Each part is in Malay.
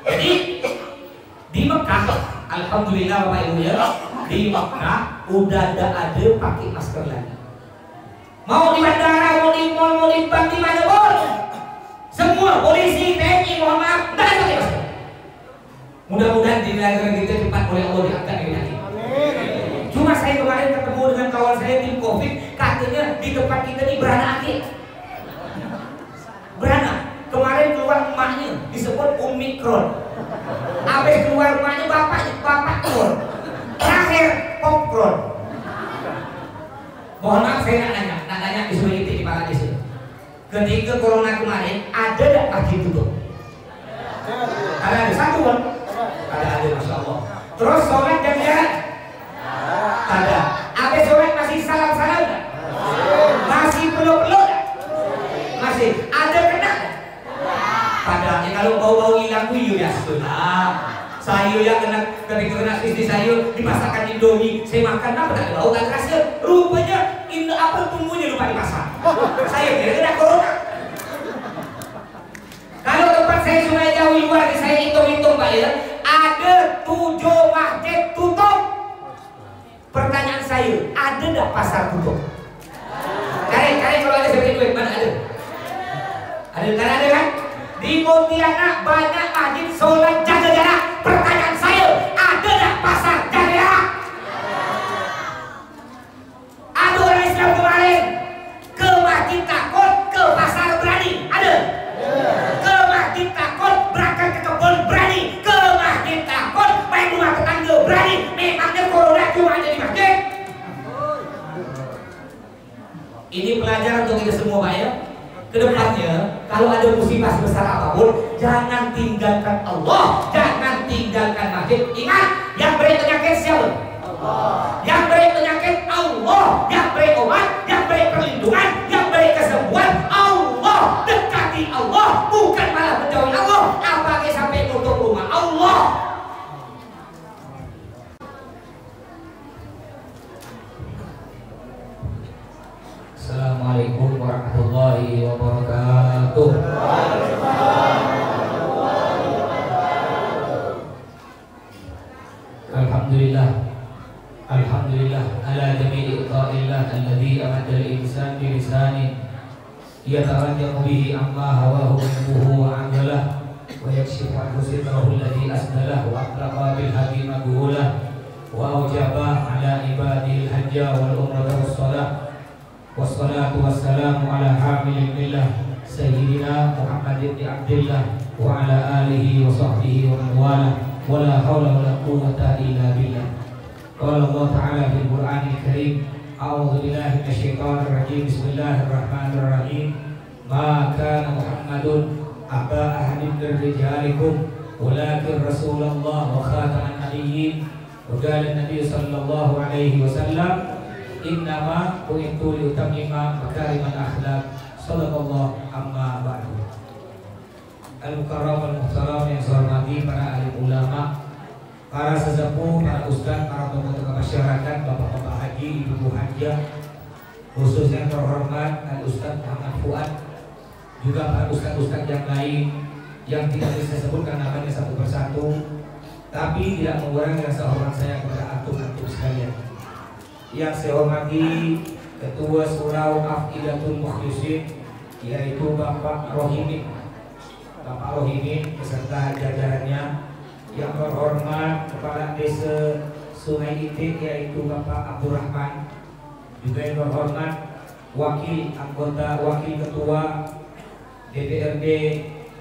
Jadi di Mekah, alhamdulillah Bapak Ibu ya, di Mekah udah ada pakai masker lagi. Mau di bandara, mau di mall, mau di bank, di mana pun, semua polisi, TNI, mohon maaf, nggak ada pakai masker. Mudah-mudahan di negara kita cepat oleh Allah diangkat dari ini. Cuma saya kemarin ketemu dengan kawan saya tim COVID, katanya di tempat kita ini beranak akik. Beranak. Kemarin keluar emaknya disebut Omikron. Habis keluar emaknya bapak Kron. Terakhir Popkron. Mohon maaf saya nak nanya di seluruh itu di Bangladesh. Ketika corona kemarin ada tak pagi tutup? Ada satu kan? Ada masya Allah. Terus sholat jam jarak? Ada. Habis sholat masih salam-salam tak? Masih peluk-peluk tak? Masih. Ada kena? Padahal kalau bau-bau hilang kuyu ya sudah. Sayur yang kena istri sayur dimasakkan Indomie, saya makan apa tak bau tak kerasa. Rupanya apa tunggunya lupa dimasak. Saya kira kena corona. Kalau tempat saya Sungai Jawi luar, saya hitung-hitung Pak ya, ada 7 masjid tutup. Pertanyaan saya, ada tak pasar tutup? Cari kalau ada seperti itu, mana ada? Ada kan? Di Pontianak banyak masjid sholat jaga jarak. Pertanyaan saya, ada tak pasar jaga jarak? Ada orang Islam kemarin ke masjid takut, ke pasar berani. Ada? Ke masjid takut, berangkat ke kebun berani. Ke masjid takut, main rumah tetangga berani. Memangnya corona cuma ada di masjid? Ini pelajaran untuk kita semua Pak ya. Kedepannya kalau ada musibah sebesar apapun, jangan tinggalkan Allah, jangan tinggalkan masjid. Ingat, yang beri penyakit siapa? Allah. Yang beri penyakit Allah, yang beri obat, yang beri perlindungan, yang beri kesembuhan Allah. Dekati Allah, bukan malah menjauhi Allah. Apalagi sampai tutup rumah Allah. Assalamualaikum warahmatullahi wabarakatuh. Alhamdulillah ala jami'i ta'illah alladhi amadda al-insan bi lisani yata'allamu bihi amma hawahu wa anzalah wa yakshifu anhu sitrahu alladhi asdalah wa aqraqa bil hadi maghulah wa awjaba ala ibadihi al-hajja wal umrata was-salah wassalatu wassalamu ala hamilil millah sayyidina Muhammad ibn Abdillah wa ala alihi wa sahbihi wa man wala wa la hawla wa la quwwata illa billah. Qala Allah ta'ala fil Qur'anil Karim, a'udzu billahi minasyaitonir rajim, bismillahirrahmanirrahim. Ma kana Muhammadun aba ahadin min rijalikum walakin Rasulullah wa khataman nabiyyin. Wa qala an-nabiy sallallahu alaihi wasallam, innama bu'ithu liutammima makarimal akhlaq. Shadaqallah amma ba'du. Al-mukarram wal-muhtaram yang saya hormati para alim ulama, para sesepuh, para ustaz, para tokoh-tokoh masyarakat, bapak-bapak haji, ibu-ibu hajah, khususnya terhormat Al-Ustaz Muhammad Fuad, juga para ustaz-ustaz yang lain yang tidak bisa sebutkan namanya satu persatu, tapi tidak mengurangi rasa hormat saya kepada antum-antum sekalian. Yang saya hormati Ketua Surau Afidatul Mukhlisin, yaitu Bapak Rohimin beserta jajarannya. Yang terhormat Kepala Desa Sungai Itik, yaitu Bapak Abdurrahman. Juga yang terhormat Wakil Ketua DPRD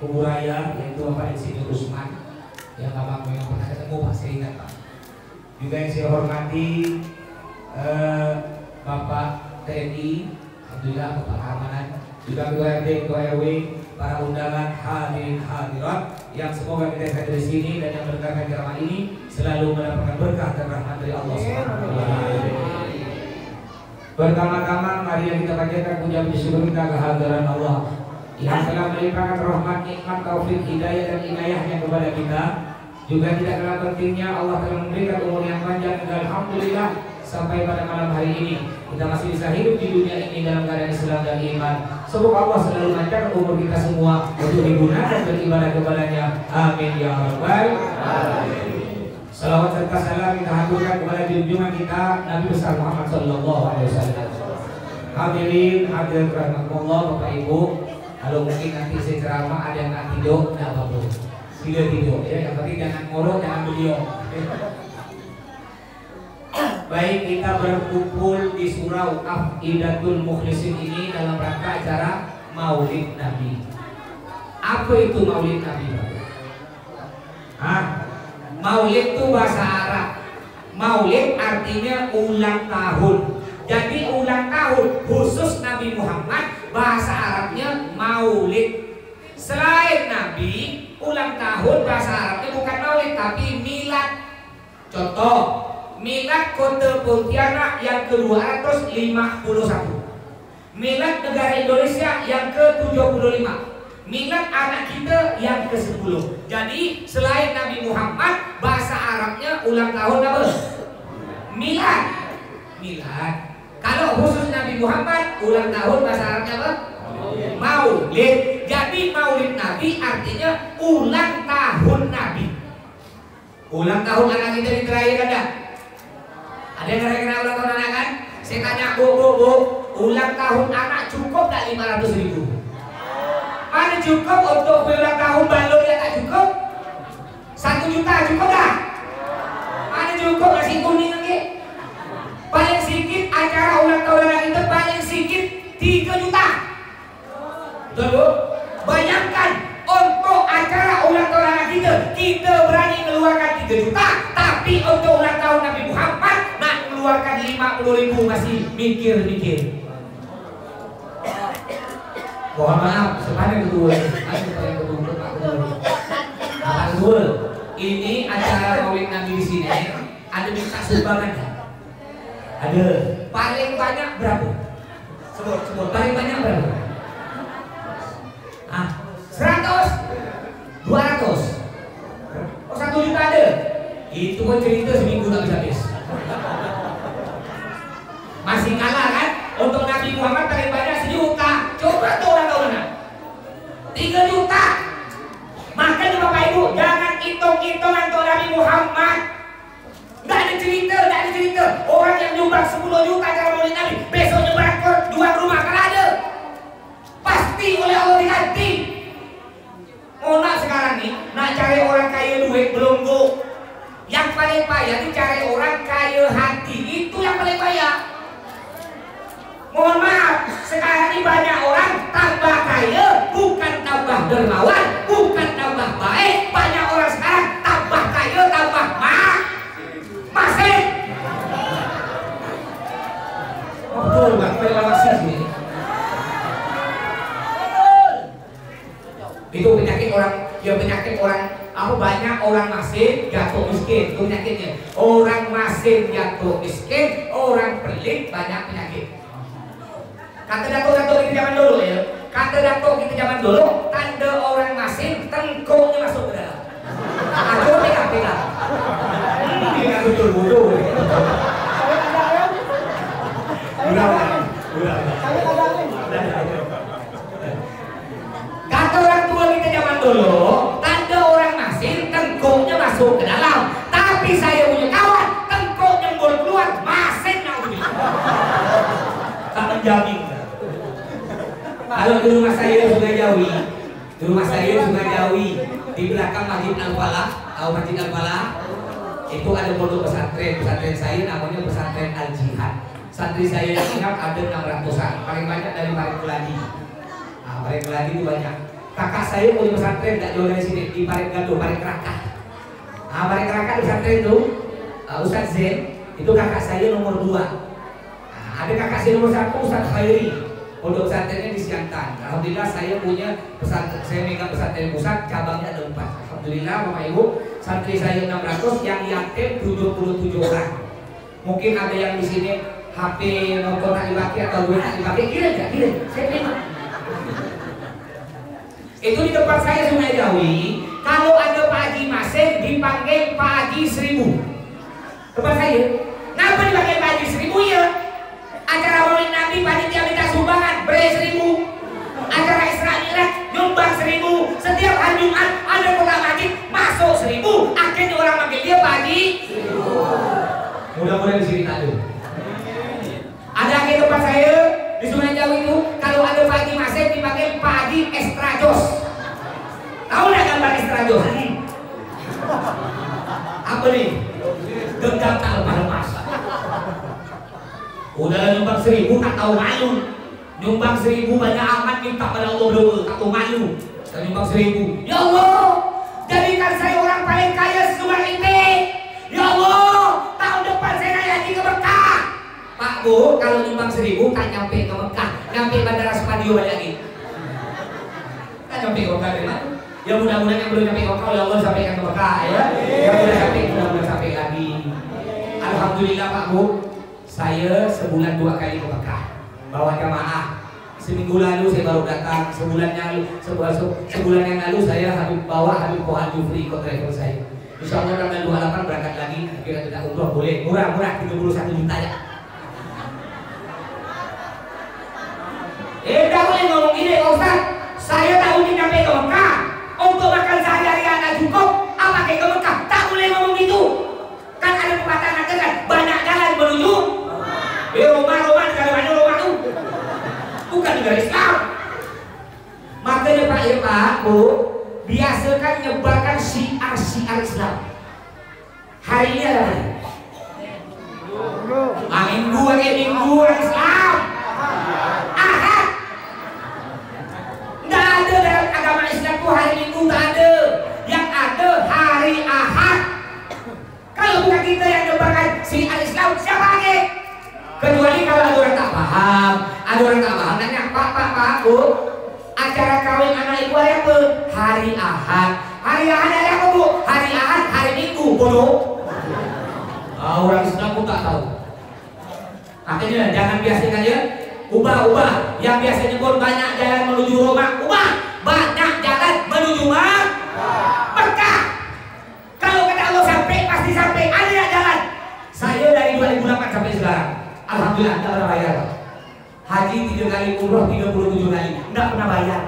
Kuburaya, yaitu Bapak Insinyur Usman, yang Bapak yang pernah ketemu Pak, saya ingat Pak. Juga yang saya hormati Bapak TNI, alhamdulillah Bapak Keamanan, juga Ketua RT, Ketua RW, para undangan hadirin hadirat yang semoga kita hadir di sini dan yang mendengarkan ceramah ini selalu mendapatkan berkah dan rahmat dari Allah Subhanahu wa taala. Pertama-tama mari kita panjatkan puja puji syukur kita kehadiran Allah yang telah melimpahkan rahmat, nikmat, taufik, hidayah dan inayahnya kepada kita. Juga tidak kalah pentingnya Allah telah memberikan umur yang panjang dan alhamdulillah sampai pada malam hari ini kita masih bisa hidup di dunia ini dalam keadaan Islam dan iman. Semoga Allah selalu lancar umur kita semua untuk digunakan beribadah kepadanya. Amin ya rabbal alamin. Salawat serta salam kita haturkan kepada junjungan kita Nabi besar Muhammad sallallahu alaihi wasallam. Hadirin hadirat rahimakumullah, Bapak Ibu, kalau mungkin nanti saya ceramah ada yang nggak tidur, nggak apa-apa. Sila tidur ya, yang penting jangan ngorok, jangan beliau. Baik, kita berkumpul di surau Afidatul Mukhlisin ini dalam rangka acara Maulid Nabi. Apa itu Maulid Nabi? Maulid itu bahasa Arab. Maulid artinya ulang tahun. Jadi ulang tahun khusus Nabi Muhammad, bahasa Arabnya Maulid. Selain Nabi, ulang tahun bahasa Arabnya bukan Maulid tapi milad. Contoh, milad Kota Pontianak yang ke-251, milad negara Indonesia yang ke-75, milad anak kita yang ke-10. Jadi selain Nabi Muhammad, bahasa Arabnya ulang tahun apa? Milad. Milad. Kalau khusus Nabi Muhammad, ulang tahun bahasa Arabnya apa? Maulid. Jadi Maulid Nabi artinya ulang tahun Nabi. Ulang tahun anak kita di terakhir ada? Ada yang kira-kira ulang tahun anak kan? Saya tanya, bu, ulang tahun anak cukup tak 500.000? Mana cukup untuk ulang tahun balon ya tak cukup? 1 juta cukup tak? Mana cukup nasi kuning lagi? Paling sedikit acara ulang tahun anak kita paling sedikit 3 juta. Betul bu? Bayangkan untuk acara ulang tahun anak kita berani mengeluarkan 3 juta, tapi untuk ulang tahun Nabi Muhammad nak mengeluarkan 50.000 masih mikir-mikir. Mohon maaf, sepanjang kedua, ini acara Maulid Nabi di sini ada minta sumbangan kan? Ada. Paling banyak berapa? Sebut. Paling banyak berapa? 100, 200. Oh 1 juta ada. Itu pun cerita seminggu tak habis. Masih kalah kan? Untuk Nabi Muhammad paling banyak 1 juta. Coba tuh orang tahu mana? 3 juta. Makanya Bapak Ibu jangan hitung-hitungan untuk Nabi Muhammad. Nggak ada cerita. Orang yang nyumbang 10 juta cara Maulid Nabi, besok nyumbang ke 2 rumah kan ada. Pasti oleh Allah diganti. Oh nak sekarang nih, nak cari orang kaya duit belum bu. Yang paling payah nih cari orang kaya hati, itu yang paling payah. Mohon maaf, sekarang ini banyak orang tambah kaya, bukan tambah dermawan, bukan tambah baik. Banyak orang sekarang tambah kaya, tambah masih. Betul, Bang, masih sih. Itu penyakit orang, apa banyak orang masih jatuh miskin, itu penyakitnya. Orang masih jatuh miskin, orang pelit banyak penyakit. Kata datuk kita zaman dulu ya, tanda orang masing tengkuknya masuk ke dalam. Aku pegang. Ini betul. Kata orang tua kita zaman dulu, tanda orang masing tengkuknya masuk ke dalam. Tapi saya punya kawan, tengkuknya baru keluar, masing naudzubillah. Tak menjamin. Kalau di rumah saya Sungai Jawi, di belakang Masjid Al-Falah, itu ada pondok pesantren saya namanya pesantren Al-Jihad. Santri saya yang ingat ada 600-an, paling banyak dari Paring Keladi. Paring Keladi itu banyak. Kakak saya punya pesantren tak jauh dari sini di Paring Gaduh, Paring Kerakah. Paring Kerakah di pesantren itu Ustaz Zain, itu kakak saya nomor 2. Ada kakak saya nomor 1 Ustaz Khairi. Pondok pesantrennya di Siantan. Alhamdulillah saya punya pesantren, saya megang pesantren pusat, cabangnya ada 4. Alhamdulillah Bapak Ibu, santri saya 600, yang yatim 77 orang. Mungkin ada yang di sini HP motor tak dipakai atau duit tak dipakai, kirim, saya terima. Itu di tempat saya Sungai Jawi, kalau ada Pak Haji Masih dipanggil Pak Haji 1000. Tempat saya, kenapa dipanggil Pak Haji 1000 ya? Ada maulid Nabi panitia minta sumbangan bre 1.000. Acara Isra Mi'raj nyumbang 1.000. Setiap hari Jumat ada khotbah masjid masuk 1.000. Akhirnya orang manggil dia Pak Haji. Mudah-mudahan di sini tak ada. Ada akhir tempat saya di Sungai Jawa itu kalau ada Pak Haji Masif dipanggil Pak Haji Estrajos. Tahu nggak gambar Estrajos? Apa nih? Genggam tak lepas-lepas. Udah nyumbang 1.000 tak tahu malu. Nyumbang 1.000 banyak amat minta pada Allah berdoa tak tahu malu. Saya nyumbang 1.000. Ya Allah, jadikan saya orang paling kaya seluruh ini. Ya Allah, tahun depan saya naik haji ke Mekah. Pak Bu, kalau nyumbang 1.000 tak nyampe ke Mekah, nyampe Bandara Spadio balik lagi. Tak nyampe ke Mekah memang. Ya mudah-mudahan yang belum nyampe ke Mekah oleh Allah sampaikan ke Mekah ya. Yang sudah sampai mudah-mudahan sampai lagi. Alhamdulillah Pak Bu, saya sebulan 2 kali ke Mekah bawa jamaah. Seminggu lalu saya baru datang, sebulan yang lalu saya bawa Habib Kohal Jufri ikut travel saya. Insya Allah tanggal 28 berangkat lagi. Kira tidak umroh boleh, murah 31 juta ya. Tidak boleh ngomong gini Pak Ustaz. Saya tahu ini sampai ke Mekah untuk makan sehari-hari anak cukup. Apa kayak ke Mekah? Tak boleh ngomong gitu. Kan ada pepatah mengatakan banyak jalan menuju Roma negara mana Roma itu bukan negara Islam. Makanya Pak Bu biasakan nyebarkan syiar Islam. Hari ini ada minggu Islam. Ahad. Nggak ada dalam agama Islam tuh hari Minggu, nggak ada. Yang ada hari Ahad. Kalau bukan kita yang nyebarkan syiar Islam, siapa lagi? Kecuali kalau ada orang tak paham, nanya Pak Bu, acara kawin anak ibu hari apa? Hari Ahad. Hari Ahad hari apa Bu? Hari Ahad, hari Minggu, bodoh. Orang Islam pun tak tahu. Makanya jangan biasakan ya, ubah. Yang biasanya pun banyak jalan menuju Roma, ubah. Banyak jalan menuju Mekah. Kalau kata Allah sampai, pasti sampai. Ada yang jalan. Saya dari 2008 sampai sekarang, alhamdulillah tidak pernah bayar. Haji 3 kali, umroh 37 kali, tidak pernah bayar.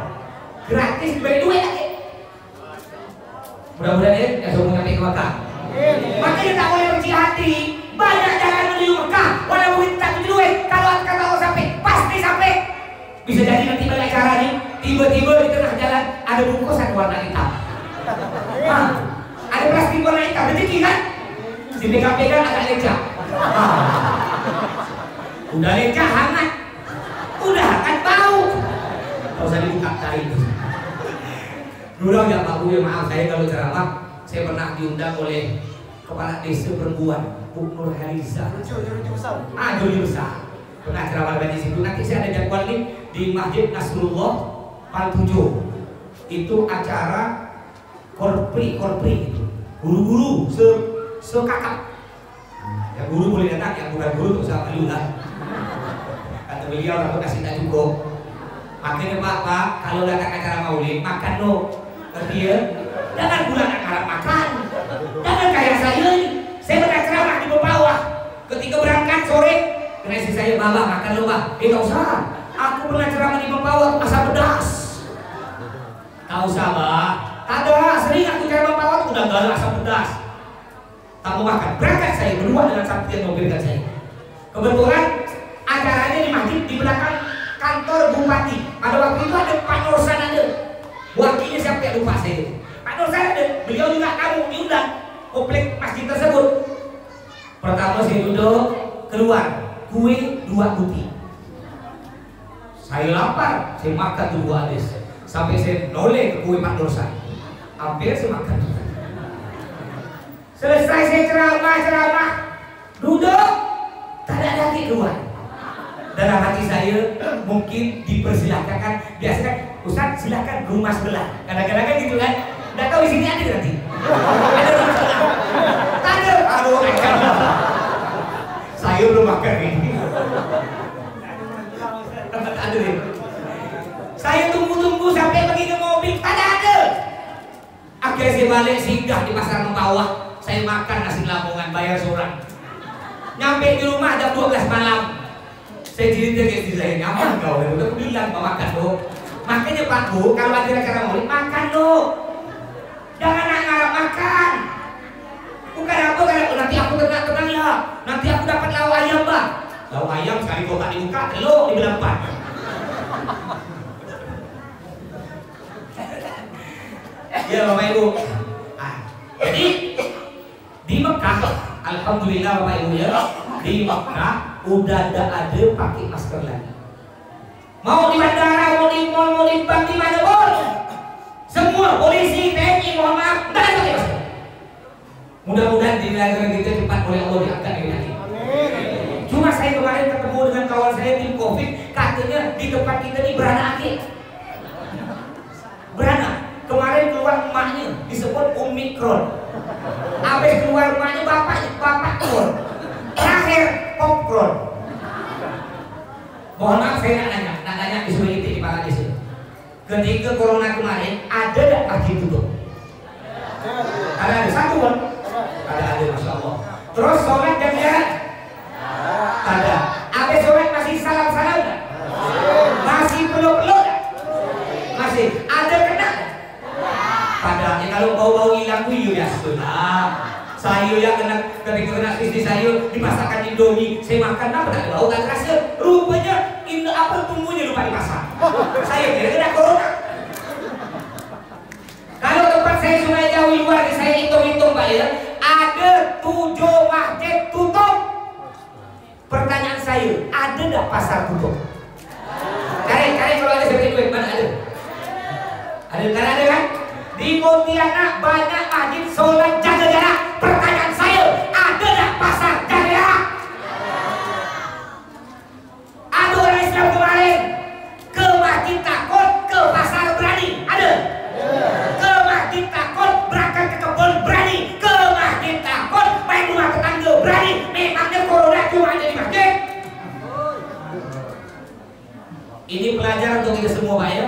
Gratis, beri duit lagi. Mudah-mudahan ya semua sampai ke Mekah. Makanya tak boleh berkecil hati. Banyak jalan menuju Mekah, walaupun kita tak punya duit. Kalau kata Allah sampai, pasti sampai. Bisa jadi nanti banyak cara nih. Tiba-tiba di tengah jalan ada bungkusan warna hitam. Ada plastik warna hitam, rezeki kan? Dipegang-pegang agak lecah. Udah lecah hangat. Udah hangat bau. Kalau usah dibuka kain. Dulu ya Pak Bu, maaf saya kalau ceramah, saya pernah diundang oleh Kepala Desa Perempuan Bu Nur Haliza. Juri besar. Pernah ceramah di situ. Nanti saya ada jadwal nih di Masjid Nasrullah Pal 7. Itu acara korpri itu. Guru-guru sekakap. Yang guru boleh datang, yang bukan guru tak usah malu lah. Kata beliau aku kasih tak cukup. Makanya Pak, kalau datang acara maulid makan no. Ngerti ya? Jangan bulan acara makan. Jangan kayak saya nih. Saya pernah ceramah di bawah. Ketika berangkat sore, kena istri saya bawa makan lo Pak. Tak usah. Aku pernah ceramah di bawah asam pedas. Tak usah Pak. Ada sering aku ceramah bawah udah gak ada asam pedas. Tak mau makan. Berangkat saya berdua dengan saksi yang mobilkan saya. Kebetulan acaranya di masjid di belakang kantor bupati. Pada waktu itu ada Pak Nursan ada. Wakilnya siapa yang lupa saya. Pak Nursan ada. Beliau juga kamu diundang komplek masjid tersebut. Pertama saya duduk keluar kue 2 butir. Saya lapar, saya makan tuh 2 hadis. Sampai saya noleh ke kue Pak Nursan. Hampir saya makan. Selesai saya ceramah, duduk, tak ada lagi keluar. Dalam hati saya mungkin dipersilahkan, biasanya Ustaz silakan ke rumah sebelah. Kadang-kadang kan gitu kan, nggak tahu di sini ada nanti. Ada rumah sebelah. Tak ada, aduh makan. Saya belum makan ini. Tak ada nih. Saya tunggu sampai pergi ke mobil, tak ada. Akhirnya saya balik singgah di pasar Mempawah. Saya makan nasi lamongan bayar seorang. Nyampe di rumah jam 12 malam. Saya cerita ke istri saya, nyaman kau, udah bilang mau makan lo. Makanya Pak Bu, kalau ada acara maulid makan lo. Jangan ngarap makan. Bukan apa kan nanti aku tenang ya. Nanti aku dapat lauk ayam Bang. Lauk ayam sekali kau tak dibuka, telur dibilang Pak. Ya Bapak Ibu. Jadi di Mekah, alhamdulillah Bapak Ibu ya, di Mekah udah ada pakai masker lagi. Mau di bandara, mau di mall, mau di bank, di mana pun, semua polisi, TNI, mohon maaf, tidak ada pakai masker. Mudah-mudahan di negara kita cepat oleh Allah diangkat ini lagi. Cuma saya kemarin ketemu dengan kawan saya tim COVID, katanya di tempat kita ini beranak akik. Beranak. Kemarin keluar emaknya disebut Omikron. Habis keluar emaknya bapak Kron. Terakhir Popkron. Mohon maaf saya nak nanya disuruh itu di Pak Adis. Ketika corona kemarin ada tak masjid tutup? Ada satu kan? Ada Masya Allah. Terus sholat jam jarak? Ada. Habis sholat masih salam-salam tak? Masih peluk-peluk tak? Masih. Ada kena? Padahal kalau bau-bau hilang tuh ya sudah. Sayur yang ketika kena istri sayur dimasakkan Indomie, saya makan apa tak bau tak terasa. Rupanya apa bumbunya lupa dimasak. Saya kira kena corona. Kalau tempat saya Sungai Jauh luar, saya hitung-hitung Pak ya, ada 7 masjid tutup. Pertanyaan saya, ada tak pasar tutup? Karen kalau ada seperti itu mana ada? Ada kan? Di Pontianak banyak masjid sholat jaga jarak. Pertanyaan saya, ada tak pasar jaga jarak? Ada orang Islam kemarin ke masjid takut, ke pasar berani. Ada? Ke masjid takut, berangkat ke kebun berani. Ke masjid takut, main rumah tetangga berani. Memangnya corona cuma ada di masjid? Ini pelajaran untuk kita semua Pak ya.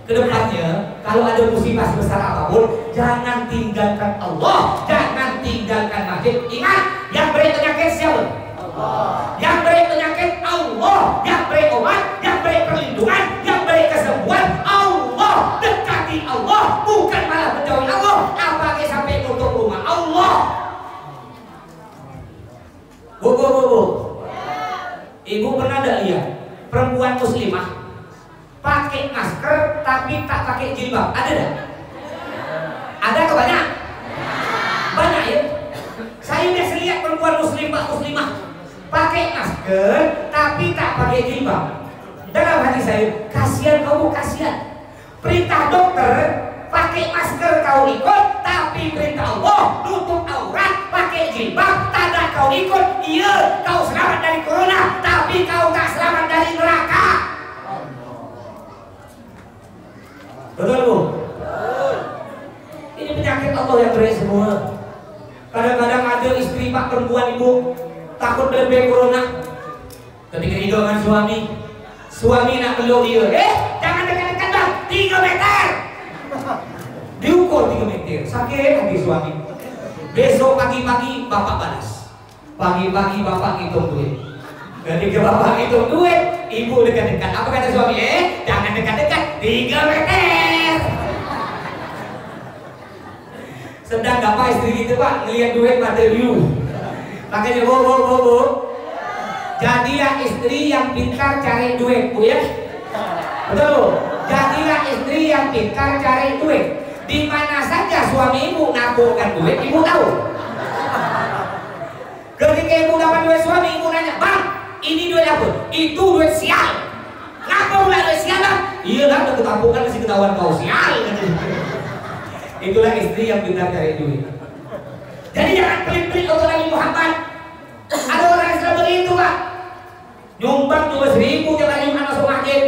Kedepannya kalau ada musibah sebesar apapun, jangan tinggalkan Allah, jangan tinggalkan masjid. Ingat, yang beri penyakit siapa? Allah. Yang beri penyakit Allah, yang beri obat, yang beri perlindungan, yang beri kesembuhan Allah. Dekati Allah, bukan malah menjauhi Allah. Apalagi sampai tutup rumah Allah. Bu. Ibu pernah tidak lihat perempuan muslimah pakai masker tapi tak pakai jilbab? Ada tak? Ada atau banyak? Banyak ya. Saya biasa lihat perempuan muslimah pakai masker tapi tak pakai jilbab. Dalam hati saya, kasihan kamu, kasihan. Perintah dokter pakai masker kau ikut, tapi perintah Allah tutup aurat pakai jilbab tanda kau ikut. Iya, kau selamat dari corona, tapi kau tak selamat dari neraka. Betul Bu? Ini penyakit Allah yang beri semua. Kadang-kadang ada istri Pak perempuan Ibu takut lebih corona. Ketika hidup dengan suami nak peluk dia, jangan dekat-dekat Bang, 3 meter. Diukur 3 meter, sakit hati suami. Besok pagi-pagi bapak balas. Pagi-pagi bapak hitung duit. Ketika bapak hitung duit, ibu dekat-dekat. Apa kata suami? Jangan dekat-dekat, 3 meter. Sedang apa istri kita Pak ngelihat duit pada view. Makanya Bu. Jadilah istri yang pintar cari duit Bu ya. Betul Bu. Jadilah istri yang pintar cari duit. Di mana saja suami ibu nabungkan duit, ibu tahu. Ketika ibu dapat duit suami, ibu nanya, Bang, ini duit apa? Itu duit sial. Kenapa mulai duit sial Bang? Iya lah, udah ketabungkan masih ketahuan kau sial. Itulah istri yang pintar cari duit. Jadi jangan pelit-pelit untuk Nabi Muhammad. Ada orang Islam begitu Pak, nyumbang 12.000 tiap hari Jumat masuk masjid.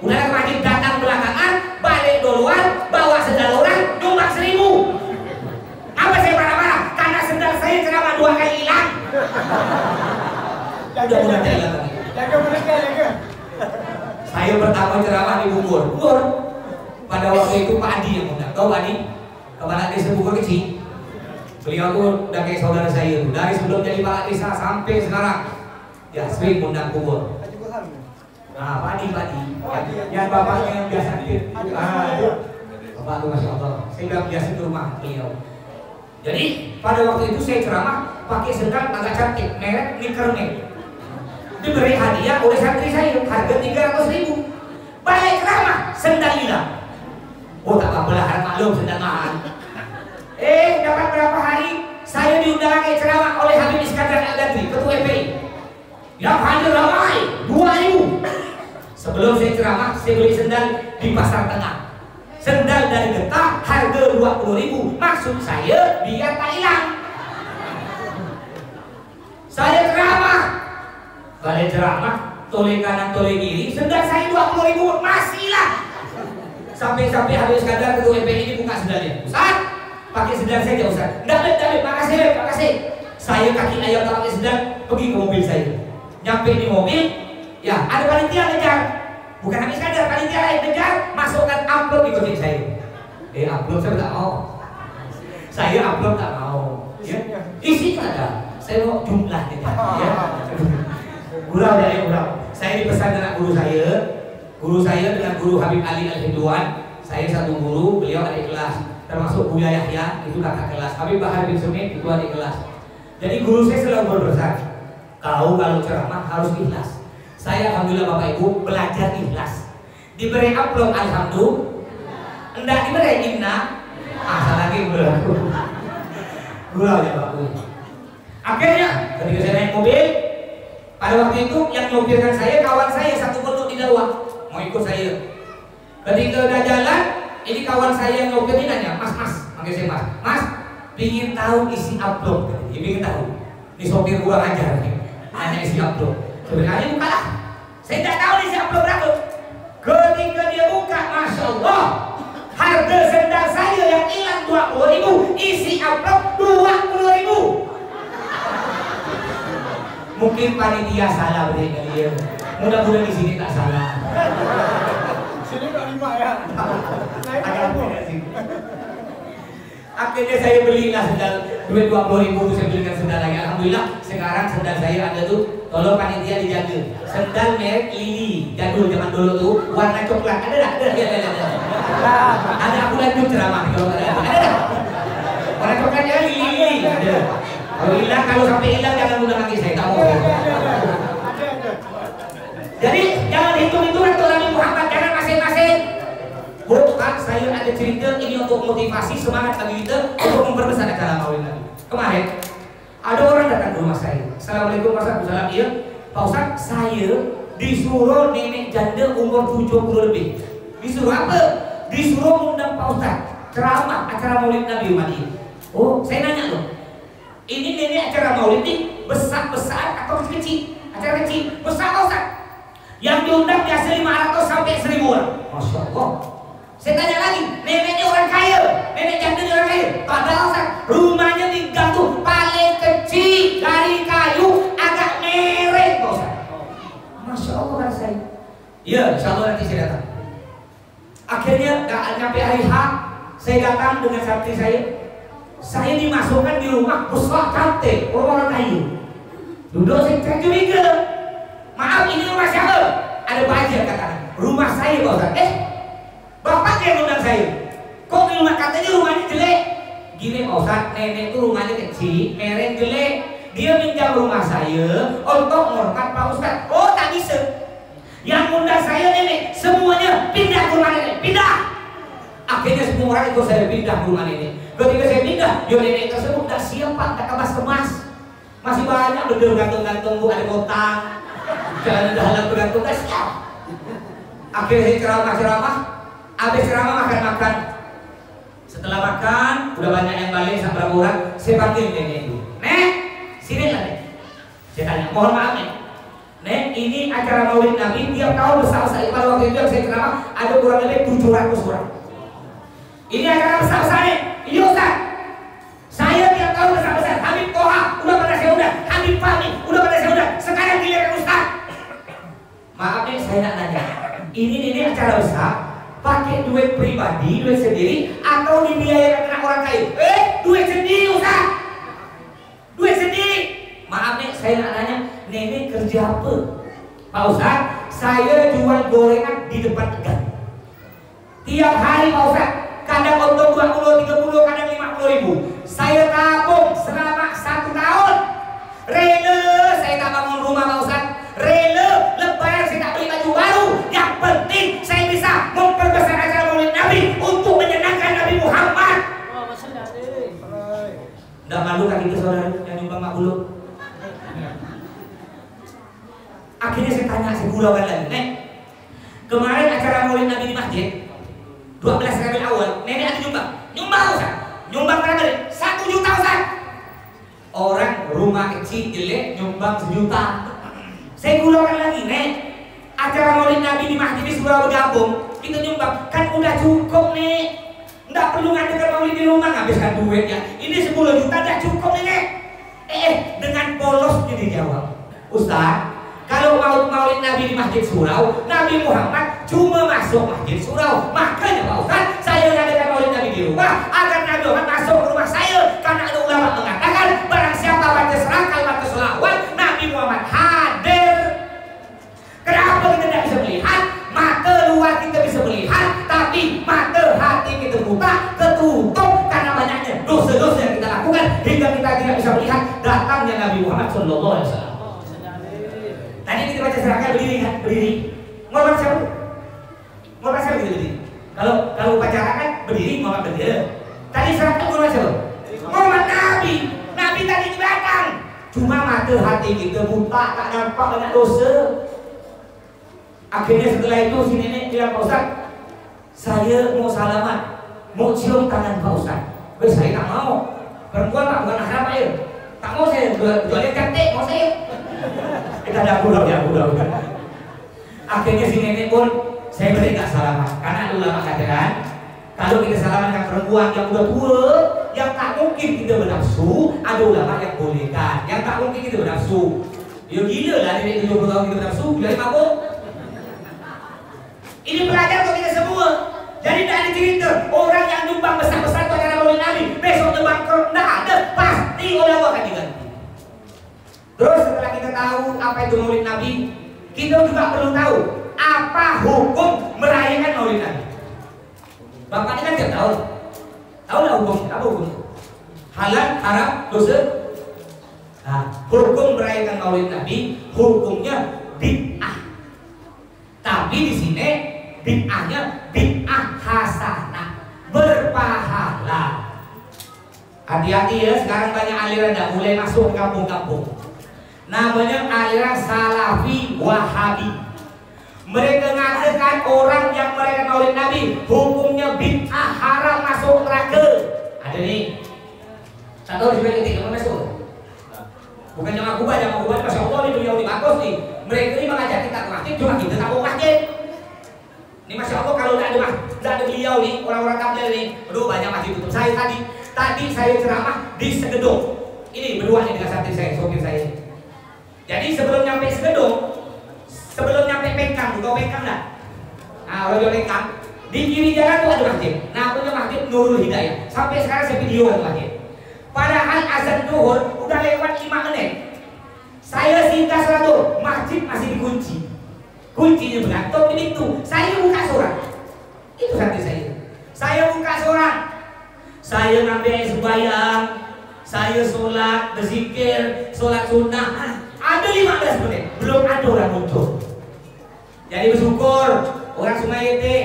Udah ke masjid datang belakangan, balik duluan, bawa sendal orang, nyumbang 1.000. Apa saya marah-marah? Karena sendal saya ceramah 2 kali hilang. Udah hilang lagi. Jaga. Saya pertama ceramah di Bogor. Pada waktu itu Pak Adi yang undang. Tahu Pak Adi? Kepala desa Bogor kecil. Beliau tuh udah kayak saudara saya. Dari sebelum jadi Pak Desa sampai sekarang, ya sering undang Bogor. Nah, Padi. Yang bapaknya yang biasa di Bapak tuh Masya Allah. Saya bilang biasa di rumah beliau. Jadi pada waktu itu saya ceramah pakai sendal agak cantik, merek Nickerman. Diberi hadiah oleh santri saya, harga 300.000. Balik ceramah, sendal hilang. Oh tak apa lah, maklum sendal mahal. Dapat berapa hari saya diundang lagi ceramah oleh Habib Iskandar Al-Gadri, ketua FPI. Yang hadir ramai 2.000. Sebelum saya ceramah, saya beli sendal di pasar tengah. Sendal dari Getah harga 20.000. Maksud saya biar tak hilang. Saya ceramah, balik ceramah, toleh kanan toleh kiri, sendal saya 20.000 masih hilang. Sampai Habis Iskandar ketua FPI ini buka sendalnya. Ustaz, pakai sendal saja Ustaz. Enggak, makasih. Saya kaki ayam tak pakai sendal, pergi ke mobil saya. Nyampe di mobil, ya ada panitia ngejar. Bukan Habis Iskandar, panitia lain ngejar, masukkan amplop di gojek saya. Amplop saya tak mau. Saya amplop tak mau. Ya. Isinya ada. Saya mau jumlahnya. Ya. Gurau. Saya dipesan dengan guru saya dengan guru Habib Ali Al-Hidwan. Saya satu guru, beliau adik kelas. Termasuk Buya Yahya, itu kakak kelas. Habib Bahar bin Sumit, itu adik kelas. Jadi guru saya selalu berpesan, kau kalau ceramah harus ikhlas. Saya alhamdulillah Bapak Ibu belajar ikhlas. Diberi amplop alhamdulillah. Enggak diberi inna. Asal lagi gurau ya Bapak Ibu. Akhirnya ketika saya naik mobil, pada waktu itu yang nyopirkan saya kawan saya satu penduduk di Darwah, mau ikut saya. Ketika udah jalan, ini kawan saya yang nyopir ini nanya, Mas, panggil saya Mas, pingin tahu isi amplop. Dia pingin tahu. Ini sopir gua ajar nih, nanya isi amplop. Sebenarnya bukalah. Saya tidak tahu isi amplop berapa. Ketika dia buka, Masya Allah, harga sendal saya yang hilang 20.000, isi amplop 20.000. Mungkin panitia salah beri kalian. Mudah-mudahan di sini tak salah. Sini kok 5 ya. Akhirnya saya belilah sendal duit 20.000 itu saya belikan sendal lagi. Alhamdulillah sekarang sendal saya ada tuh. Tolong panitia dijaga. Sendal merek Lili. Jadul zaman dulu tuh warna coklat. Ada. Ada aku lanjut ceramah kalau ada. Warna coklatnya Lili. Ada. Kalau sampai hilang jangan undang lagi saya, tak mau. Jadi jangan hitung-hitungan tuh Nabi Muhammad, jangan masing-masing. Bukan, saya ada cerita ini untuk motivasi semangat kami kita untuk memperbesar acara Maulid Nabi. Kemarin ada orang datang ke rumah saya. Assalamualaikum warahmatullahi wabarakatuh. Iya, Pak Ustaz, saya disuruh nenek janda umur 70 lebih. Disuruh apa? Disuruh undang Pak Ustaz ceramah acara Maulid Nabi umat ini. Oh, saya nanya loh. Ini nenek acara maulid ini besar atau kecil? Acara kecil, besar Pak Ustaz. Yang diundang biasa 500 sampai 1.000 orang. Masya Allah. Saya tanya lagi, neneknya orang kaya, nenek janda orang kaya. Padahal Ustaz, rumahnya digantung paling kecil dari kayu, agak merek Pak Ustaz. Masya Allah kan saya. Iya, insya Allah nanti saya datang. Akhirnya nyampe hari H, saya datang dengan santri saya. Saya dimasukkan di rumah besar cantik orang kaya. Duduk saya curiga. Maaf, ini rumah siapa? Ada bajar katakan. Rumah saya Pak Ustaz. Bapak yang undang saya. Kok di rumah katanya rumahnya jelek? Gini Pak Ustaz, nenek itu rumahnya kecil, merek jelek. Dia minjam rumah saya untuk menghormat Pak Ustaz. Oh tak bisa. Yang undang saya nenek, semuanya pindah ke rumah nenek, pindah. Akhirnya semua orang ikut saya pindah ke rumah nenek. Ketika saya pindah, yo nenek tersebut tak siap Pak, tak kemas. Masih banyak benda gantung-gantung Bu, ada kotang, jalan dalam bergantung tak siap. Akhirnya saya ceramah, habis ceramah makan. Setelah makan, udah banyak yang balik sampai berapa orang, saya panggil nenek itu. Nek, sini lah Nek. Saya tanya, mohon maaf Nek, ini acara Maulid Nabi tiap tahun besar-besar. Pada waktu itu yang saya ceramah ada kurang lebih 700 orang. Ini acara besar-besar nih. Iya Ustaz, saya tiap tahun besar-besar. Habib Toha udah pernah saya undang, Habib Fahmi udah pernah saya undang. Sekarang giliran Ustaz. Maaf nih, saya nak nanya, ini acara besar, pakai duit pribadi, duit sendiri, atau dibiayakan anak orang kaya? Duit sendiri Ustaz. Duit sendiri. Maaf nih, saya nak nanya, nenek kerja apa? Pak Ustaz, saya jual gorengan di depan gang. Tiap hari Pak Ustaz, kadang untung 20, 30, kadang 50 ribu. Saya tabung selama 1 tahun. Rela saya tak bangun rumah Pak Ustaz. Rela lebaran saya tak beli baju baru. Yang penting saya bisa memperbesar acara Maulid Nabi untuk menyenangkan Nabi Muhammad. Nggak malu kan itu saudara yang nyumbang mak bulu? Akhirnya saya tanya, saya guraukan lagi, Nek, kemarin acara Maulid Nabi di masjid 12 Rabiul Awal, nenek ada nyumbang Ustaz. Nyumbang berapa nih? 1 juta Ustaz. Orang rumah kecil jelek nyumbang 1 juta. Saya guraukan lagi, Nek, acara Maulid Nabi di masjid di Surau bergabung, kita nyumbang, kan udah cukup nih. Nggak perlu ngadakan Maulid di rumah, ngabiskan duit ya. Ini 10 juta udah cukup nih, Nek. Dengan polosnya dijawab, Ustaz, kalau mau Maulid Nabi di Masjid Surau, Nabi Muhammad cuma masuk Masjid Surau. Makanya Pak Ustaz, saya ngadakan Maulid Nabi di rumah agar Nabi Muhammad masuk ke rumah saya. Karena ada ulama mengatakan barang siapa baca serah kalimat selawat, Nabi Muhammad hadir. Kenapa kita tidak bisa melihat? Mata luar kita bisa melihat, tapi mata hati kita buta, ketutup karena banyaknya dosa-dosa yang kita lakukan hingga kita tidak bisa melihat datangnya Nabi Muhammad Sallallahu Alaihi Wasallam. Tadi kita baca serangkai berdiri kan? Berdiri. Muhammad siapa? Muhammad siapa kita berdiri? Kalau upacara kan berdiri Muhammad berdiri. Tadi serangkai Muhammad siapa? Muhammad Nabi. Nabi tadi datang. Cuma mata hati kita buta, tak nampak banyak dosa. Akhirnya setelah itu si nenek bilang, Pak Ustaz, saya mau salaman, mau cium tangan Pak Ustaz. Saya tak mau. Perempuan Pak, bukan haram ya. Tak mau saya, jualnya cantik, mau saya. Kita ada pulau. Akhirnya si nenek pun saya beri gak salaman, karena ada ulama katakan kalau kita salaman dengan perempuan yang udah tua, yang tak mungkin kita bernafsu, ada ulama yang bolehkan, yang tak mungkin kita bernafsu. Ya gila lah nenek 70 tahun kita bernafsu, gila mabuk. Ini pelajar untuk kita semua. Jadi tidak ada cerita orang yang nyumbang besar-besar itu acara Maulid Nabi besoknya bangkrut, tidak ada, pasti oleh Allah akan diganti. Terus setelah kita tahu apa itu Maulid Nabi, kita juga perlu tahu apa hukum merayakan Maulid Nabi. Bapak ini kan tiap tahun, tahu lah hukumnya, apa hukumnya? Halal, haram, dosa. Nah, hukum merayakan Maulid Nabi, hukumnya bid'ah. Tapi di sini bid'ahnya bid'ah hasanah, berpahala. Hati-hati ya, sekarang banyak aliran yang mulai masuk ke kampung-kampung. Namanya aliran Salafi Wahabi. Mereka mengatakan orang yang merayakan Maulid Nabi hukumnya bid'ah, haram, masuk neraka. Ada nih. Tak tahu di sini tidak masuk. Bukan jamaah kubah, Masya Allah ini beliau di bagus nih. Mereka ini mengajak kita ke masjid, cuma kita tak mau masjid. Ini Masya Allah kalau tidak ada beliau nih, orang-orang tabligh nih, aduh banyak masjid tutup. Saya tadi saya ceramah di Segedung. Ini berdua nih dengan santri saya, sopir saya. Jadi sebelum nyampe Segedung, sebelum nyampe Pengkang, tahu Pengkang enggak? Nah, orang jual Pengkang, di kiri jalan tuh ada masjid. Nah, punya masjid Nurul Hidayah. Sampai sekarang saya video kan masjid. Padahal azan zuhur udah lewat 5 menit. Saya singgah sholat tuh, masjid masih dikunci. Kuncinya bergantung di pintu. Saya buka surat. Itu santri saya. Saya buka surat. Saya ngambil sembahyang. Saya sholat, berzikir, sholat sunnah. Ada 15 menit, belum ada orang muncul. Jadi bersyukur orang Sungai Ete.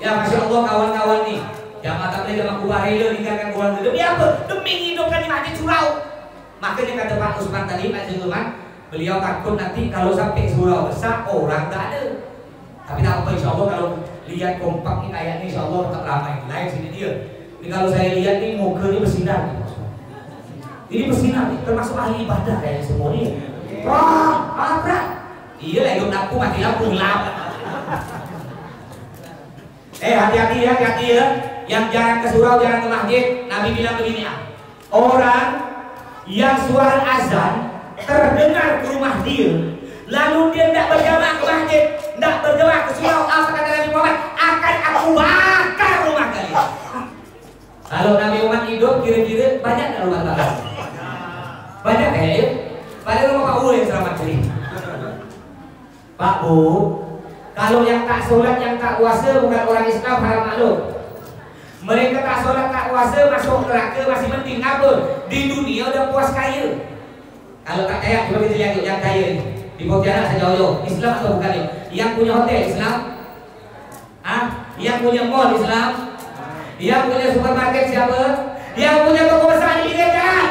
Ya Masya Allah kawan-kawan nih. Jamaah tabligh jamaah kubah rela meninggalkan orang demi apa? Demi hidupkan di Masjid Surau. Makanya kata Pak Usman tadi, Pak Zulman, beliau takut nanti kalau sampai surau besar orang tak ada. Tapi tak apa, insya Allah kalau lihat kompak ini kayaknya insya Allah tetap ramai. Lain sini dia. Ini kalau saya lihat nih mukanya bersinar. Ini bersinar nih, termasuk ahli ibadah kayaknya semua ini. Wah, apa? Iya lah hidup lampu mati lampu gelap. Hati-hati ya. Yang jarang ke surau, jarang ke masjid. Nabi bilang begini ya. Orang yang suara azan terdengar ke rumah dia, lalu dia tidak berjamaah ke masjid, tidak berjamaah ke surau, apa kata Nabi Muhammad? Akan aku bakar rumah kalian. Kalau Nabi Muhammad hidup, kira-kira banyak nggak rumah bakar? Banyak ya? Padahal rumah Pak Bu yang selamat jadi. Pak Bu, Kalau yang tak sholat, yang tak puasa bukan orang Islam, haram maklum. Mereka tak sholat, tak puasa, masuk neraka masih penting. Apa? Di dunia udah puas kaya. Kalau tak kaya, coba kita lihat yang kaya ini. Di Pontianak saya jauh-jauh. Islam atau bukan ini? Yang punya hotel Islam? Yang punya mall Islam? Yang punya supermarket siapa? Yang punya toko besar ini kan?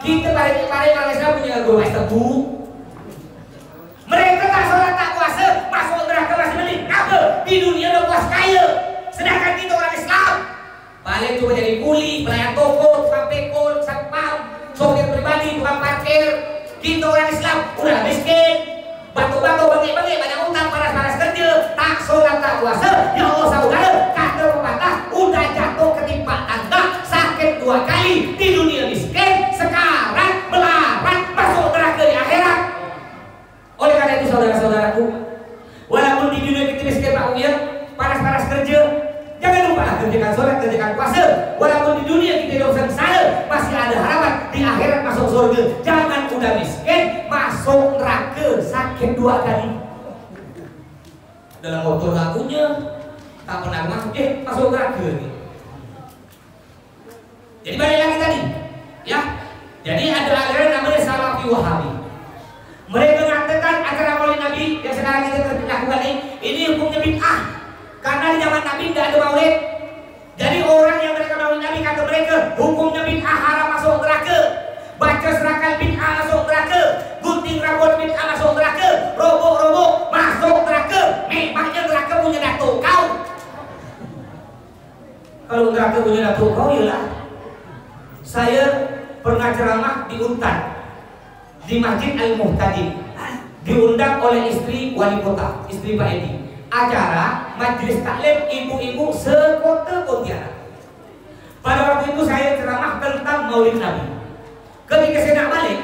Kita paling orang Islam punya guru tebu. Mereka tak sholat, tak puasa, masuk neraka masih mending. Apa? Di dunia udah puas kaya. Sedangkan kita orang Islam paling cuma jadi kuli, pelayan toko, tukang pekul, satpam, sopir pribadi, tukang parkir. Kita orang Islam udah miskin, batu-batu, bangke-bangke, banyak utang, panas-panas kerja, tak sholat, tak puasa. Ya Allah saudara, kata pepatah, udah jatuh ketimpa tangga, sakit 2 kali, di dunia miskin, sekarang melarat, masuk neraka di akhirat. Oleh karena itu saudara-saudaraku, walaupun di dunia kita miskin Pak Umir, panas-panas kerja, jangan lupa kerjakan sholat, kerjakan puasa. Walaupun di dunia kita hidup sengsara, masih ada harapan di akhirat masuk surga. Jangan udah miskin masuk neraka, sakit 2 kali. Dalam motor lagunya tak pernah masuk neraka nih. Jadi balik lagi tadi, ya. Jadi ada aliran namanya Salafi Wahabi. Mereka mengatakan acara maulid Nabi yang sekarang kita lakukan ini hukumnya bid'ah. Karena di zaman Nabi tidak ada maulid. Jadi orang yang mereka maulid Nabi kata mereka hukumnya bid'ah, haram masuk neraka. Baca serakal bid'ah masuk neraka. Gunting rambut bid'ah masuk neraka. Robok-robok masuk neraka. Memangnya neraka punya datuk kau? Kalau neraka punya datuk kau, yalah. Saya pernah ceramah di Untan, di Masjid Al-Muhtadin, diundang oleh istri wali kota, istri Pak Edi. Acara majelis taklim ibu-ibu sekota Pontianak. Pada waktu itu saya ceramah tentang Maulid Nabi. Ketika saya nak balik,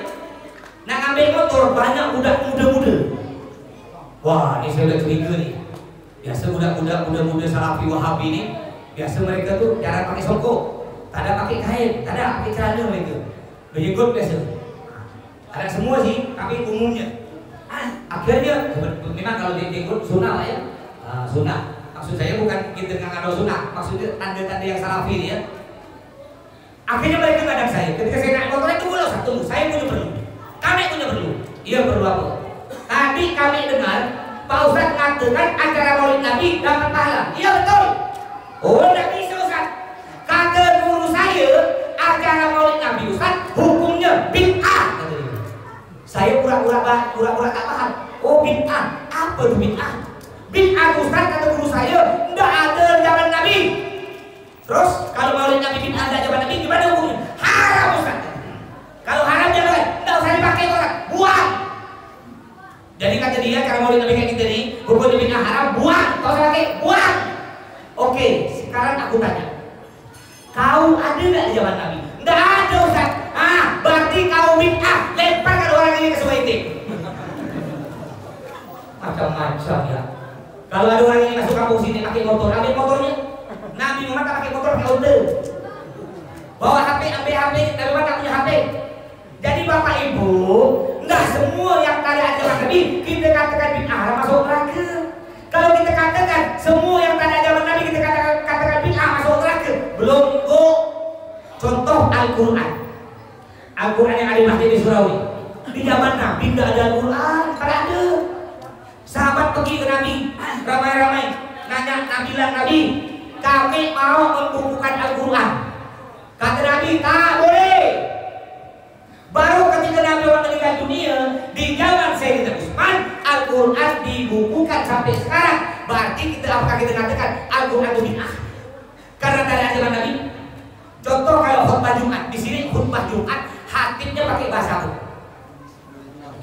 nak ambil motor, banyak budak muda-muda. Wah, ini saya udah curiga nih. Biasa budak-budak muda-muda Salafi Wahabi ini, biasa mereka tuh jarang pakai songkok, tak ada pakai kain, tak ada pakai celana mereka. Berjenggot biasa. Ada semua sih, tapi umumnya. Akhirnya memang kalau dia jenggot sunnah lah ya. Sunnah. Maksud saya bukan kita nggak ada sunnah, maksudnya tanda-tanda yang salafi ini ya. Akhirnya mereka ngadang saya. Ketika saya naik motor itu boleh satu, saya punya perlu. Kami punya perlu. Iya perlu apa? Tadi kami dengar Pak Ustadz mengatakan acara Maulid Nabi dapat pahala. Iya betul. Oh tidak bisa Ustadz. Kata guru saya acara Maulid Nabi Ustadz hukumnya bid'ah. Saya pura-pura tak paham. Oh bid'ah, apa itu bid'ah? Bid'ah Ustaz kata guru saya, tidak ada zaman Nabi. Terus kalau Maulid Nabi bid'ah ada zaman Nabi, gimana hukumnya? Haram Ustaz. Kalau haram jangan, tidak usah dipakai Ustaz, buang. Jadi kata dia cara Maulid Nabi kayak gitu nih, hukumnya bid'ah haram, buang. Tidak usah pakai, buang. Oke, sekarang aku tanya, kau ada nggak di zaman Nabi? Tidak ada Ustaz. Berarti kau bid'ah, lemparkan orang ini ke sungai itu. Macam-macam ya. Kalau ada orang yang masuk kampung sini pakai motor, ambil motornya. Nabi Muhammad tak pakai motor, pakai onde. Bawa HP, ambil HP, Nabi Muhammad tak punya HP. Jadi Bapak Ibu, nggak semua yang tadi ada Nabi kita katakan bid'ah masuk neraka. Kalau kita katakan semua yang tadi ada Nabi kita katakan bid'ah masuk neraka, belum kok. Contoh Al-Quran. Al-Quran yang ada di Masjid di Surawi. Di zaman Nabi tidak ada Al-Quran, tidak ada. Sahabat pergi ke Nabi, ramai-ramai nanya Nabi, kami mau membukukan Al-Quran. Kata Nabi, tak boleh. Baru ketika Nabi meninggal dunia, di zaman Sayyidina Utsman, Al-Quran dibukukan sampai sekarang. Berarti apakah kita katakan Al-Quran itu bid'ah? Karena tidak ada zaman Nabi. Contoh kalau khutbah Jumat, di sini khutbah Jumat, khatibnya pakai bahasa Arab.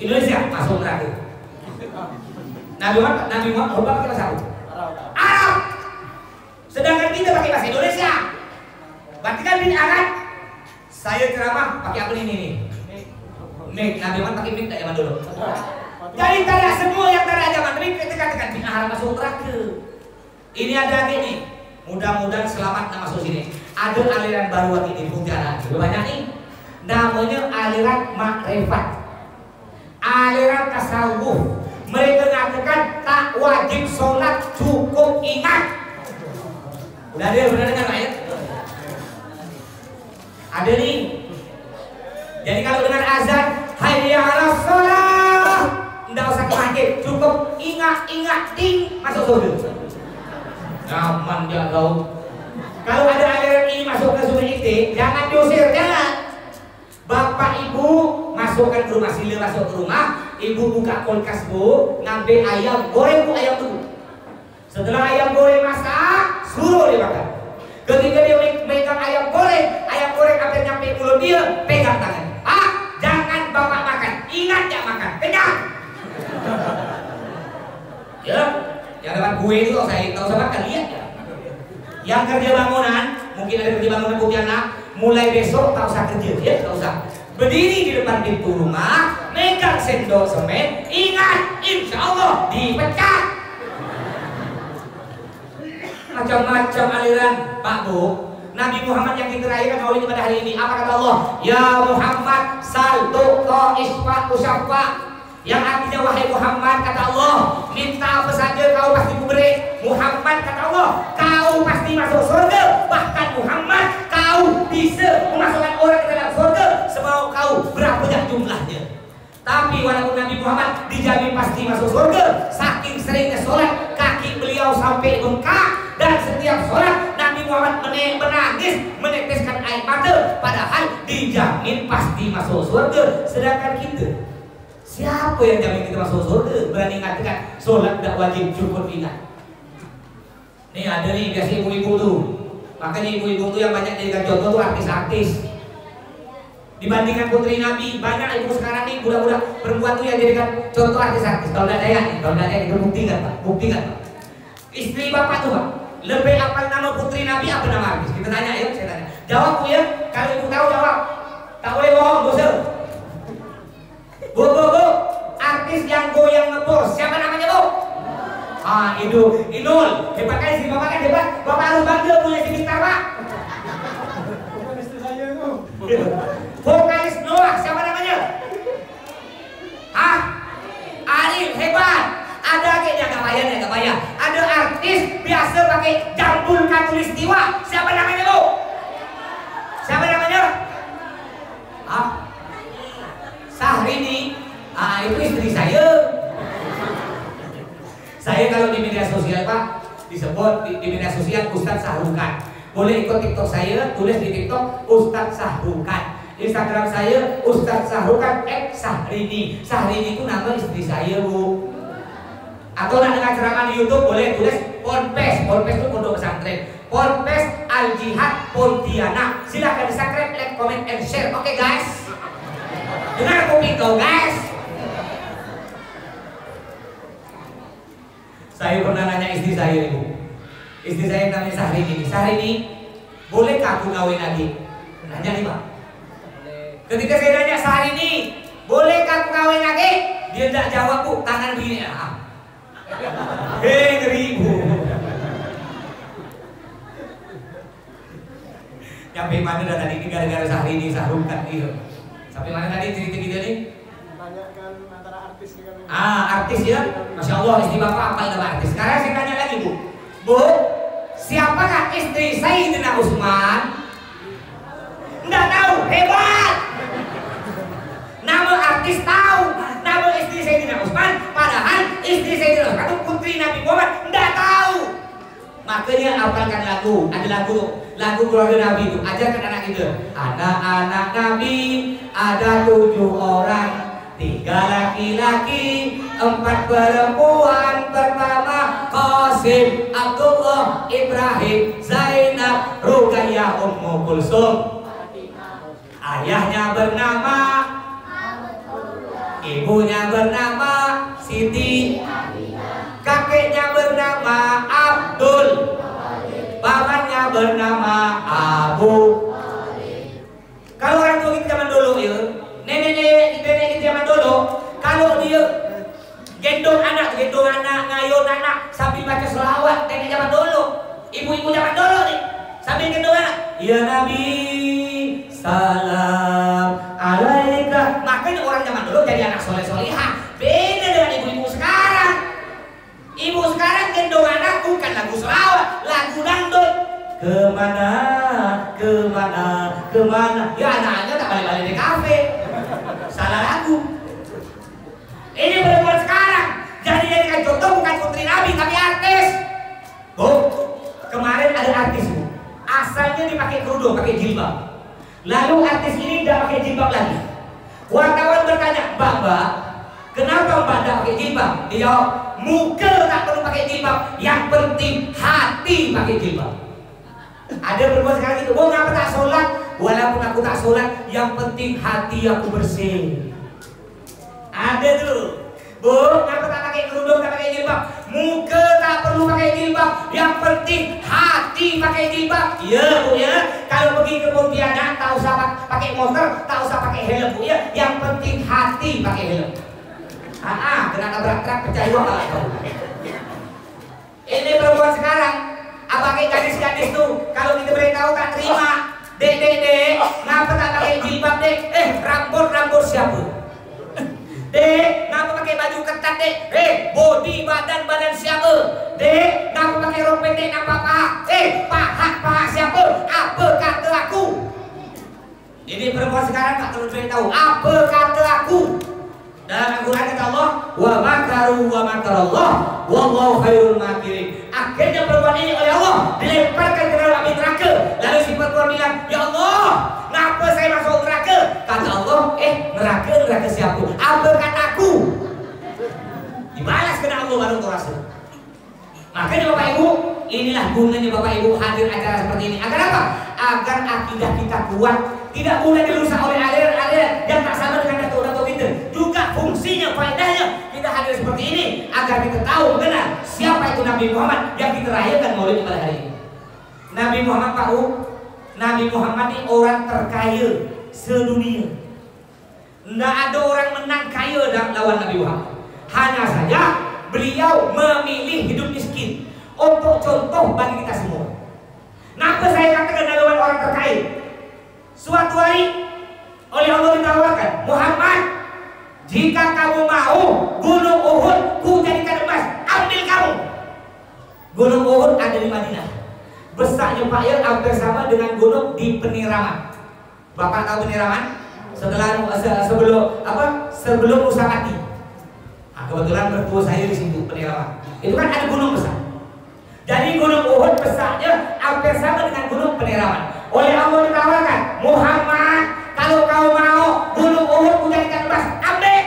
Indonesia masuk neraka. Nabi Muhammad khutbah pakai bahasa Arab. Sedangkan kita pakai bahasa Indonesia. Berarti kan bid'ah kan? Saya ceramah pakai apa ini nih? Mic. Nabi Muhammad pakai mic tak zaman dulu. Jadi tidak semua yang tidak zaman Nabi kita katakan bid'ah masuk neraka. Ini ada gini. Mudah-mudahan selamat masuk sini. Ada aliran baru lagi di Pontianak. Banyak nih. Namanya aliran makrifat. Aliran tasawuf Mereka mengatakan tak wajib sholat, cukup ingat. Udah ada benar dengar Pak ya? Ada nih. Jadi kalau dengar azan hayya 'alas shalah, enggak usah ke masjid, cukup ingat ting masuk surga. Nyaman ya kau. Kalau ada aliran ini masuk ke surga itu, jangan diusir, jangan. Bapak ibu masukkan ke rumah, sila masuk ke rumah, ibu buka kulkas bu, ngambil ayam goreng bu, ayam dulu. Setelah ayam goreng masak, suruh dia makan. Ketika dia megang ayam goreng hampir nyampe mulut dia, pegang tangan. Jangan bapak makan, ingat ya makan, pegang. Ya, yang dapat gue itu tahu saya makan, lihat ya. Yang kerja bangunan, mungkin ada kerja bangunan Pontianak, mulai besok tak usah kerja, ya, tak usah. Berdiri di depan pintu rumah, megang sendok semen, ingat, insya Allah dipecat. Macam-macam aliran, Pak Bu. Nabi Muhammad yang kita rayakan maulid pada hari ini, apa kata Allah? Ya Muhammad, sal tuqa isfa usaffa. Yang artinya wahai Muhammad, kata Allah, minta apa saja kau pasti kuberi. Muhammad, kata Allah, kau pasti masuk surga. Bahkan Muhammad, kau bisa memasukkan orang ke dalam surga semau kau berapa jumlahnya. Tapi walaupun Nabi Muhammad dijamin pasti masuk surga, saking seringnya sholat, kaki beliau sampai bengkak. Dan setiap sholat Nabi Muhammad menangis, meneteskan air mata, padahal dijamin pasti masuk surga. Sedangkan kita, siapa yang jamin kita masuk surga? Berani mengatakan sholat tidak wajib, cukup ingat. Nih ada nih biasa ibu-ibu tuh. Makanya ibu-ibu tuh yang banyak jadikan contoh tuh artis-artis. Dibandingkan putri Nabi, banyak ibu sekarang nih budak-budak perempuan tuh yang jadikan contoh artis-artis. Kalau tidak ada nih, itu buktikan Pak, buktikan Pak. Istri bapak tuh Pak, lebih apal nama putri Nabi apa nama artis? Kita tanya ya, saya tanya. Jawab Bu ya, kalau ibu tahu jawab. Tak boleh bohong, Bu. Bu, artis yang goyang ngebor, siapa namanya Bu? Inul. Hebat kan istri bapak kan hebat. Bapak harus bangga punya istri pintar Pak. Bukan istri saya itu. Vokalis Noah, siapa namanya? Arif, hebat. Ada kayaknya gak bayar. Ada artis biasa pakai jambul katulistiwa, siapa namanya Bu? Siapa namanya? Syahrini. Itu istri saya. Saya kalau di media sosial Pak disebut di media sosial Ustadz Sahrukan. Boleh ikut TikTok saya, tulis di TikTok Ustadz Sahrukan. Instagram saya Ustadz Sahrukan Syahrini. Syahrini itu nama istri saya Bu. Atau nak dengar ceramah di YouTube boleh tulis Ponpes itu pondok pesantren. Ponpes Al Jihad Pontianak. Silahkan di subscribe, like, comment, and share. Oke guys. Dengar kuping kau guys. Saya pernah nanya istri saya ibu. Istri saya namanya Syahrini. Syahrini, bolehkah aku kawin lagi? Nanya nih Pak. Ketika saya nanya Syahrini, bolehkah aku kawin lagi? Dia tidak jawab Bu, tangan begini. Ngeri Bu. Sampai mana dah tadi ini gara-gara Syahrini Sahrukan itu. Sampai mana tadi cerita kita nih? Tanyakan antara artis dengan artis ya. Masya Allah istri bapak apa nama artis. Sekarang saya tanya lagi Bu, siapakah istri Sayyidina Utsman? Enggak tahu, hebat. Nama artis tahu, nama istri Sayyidina Utsman, padahal istri Sayyidina Utsman itu putri Nabi Muhammad, enggak tahu. Makanya hafalkan lagu, ada lagu keluarga Nabi itu, ajarkan anak itu. Anak-anak Nabi ada 7 orang, 3 laki-laki, 4 perempuan. Pertama Qasim, Abdullah, Ibrahim, Zainab, Ruqayyah, Ummu Kulsum. Ayahnya bernama, ibunya bernama Siti, kakeknya bernama Abdul, bapaknya bernama Abu. Kalau orang tua kita zaman dulu ya, nenek kita zaman dulu, kalau dia gendong anak, ngayun anak sambil baca selawat, nenek zaman dulu, ibu-ibu zaman dulu nih, sambil gendong anak, ya Nabi salam alaika. Makanya orang zaman dulu jadi anak soleh solihah, beda dengan ibu-ibu sekarang. salah lagu. Ini perempuan sekarang jadi jadikan contoh bukan putri Nabi tapi artis. Bu, kemarin ada artis bu, asalnya dipakai kerudung, pakai jilbab. Lalu artis ini tidak pakai jilbab lagi. Wartawan bertanya, Mbak, kenapa Mbak tidak pakai jilbab? Dia jawab, muka tak perlu pakai jilbab, yang penting hati pakai jilbab. Ada perempuan sekarang gitu, bu ngapa tak sholat? Walaupun aku tak sholat, yang penting hati aku bersih. Ada tuh, bu ngapa tak pakai kerudung, tak pakai jilbab? Muka tak perlu pakai jilbab, yang penting hati pakai jilbab. Iya bu ya, kalau pergi ke Pontianak tak usah pakai motor, tak usah pakai helm bu ya, yang penting hati pakai helm. Kena nabrak truk pecah dua kalau. Ini perempuan sekarang, apalagi gadis-gadis tuh, kalau kita beritahu tak terima. Dek, ngapa tak pakai jilbab dek? Rambut siapa? Dek, ngapa pakai baju ketat dek? Body badan siapa? Dek, ngapa pakai rok pendek ngapa paha? Paha siapa? Apa kata aku? Ini perempuan sekarang tak perlu beritahu. Apa kata aku? Dalam Al-Quran kata Allah, wa makaru wa makarallah wallahu khairul makirin. Akhirnya perempuan ini oleh Allah dilemparkan ke dalam api neraka. Lalu si perempuan bilang, ya Allah, kenapa saya masuk neraka? Kata Allah, neraka siapa? Apa kataku? Dibalas kena Allah baru kau rasa. Makanya Bapak Ibu, inilah gunanya Bapak Ibu hadir acara seperti ini. Agar apa? Agar akidah kita kuat, tidak boleh dirusak oleh aliran-aliran yang tak sama dengan datuk-datuk kita. Juga fungsinya, faedahnya kita hadir seperti ini agar kita tahu mengenal siapa itu Nabi Muhammad yang kita rayakan maulid pada hari ini. Nabi Muhammad Pak U, Nabi Muhammad ini orang terkaya sedunia. Tidak ada orang menang kaya lawan Nabi Muhammad. Hanya saja beliau memilih hidup miskin untuk contoh bagi kita semua. Kenapa saya katakan Nabi Muhammad orang terkaya? Suatu hari oleh Allah ditawarkan, Muhammad, jika kamu mau gunung Uhud ku jadikan emas, ambil kamu. Gunung Uhud ada di Madinah. Besarnya Pak ya hampir sama dengan gunung di Peniraman. Bapak tahu Peniraman? Sebelum Musa mati. Kebetulan mertua saya di situ Peniraman. Itu kan ada gunung besar. Jadi gunung Uhud besarnya hampir sama dengan gunung Peniraman. Oleh Allah ditawarkan, Muhammad, kalau kau mau gunung Uhud ku jadikan emas, ambil.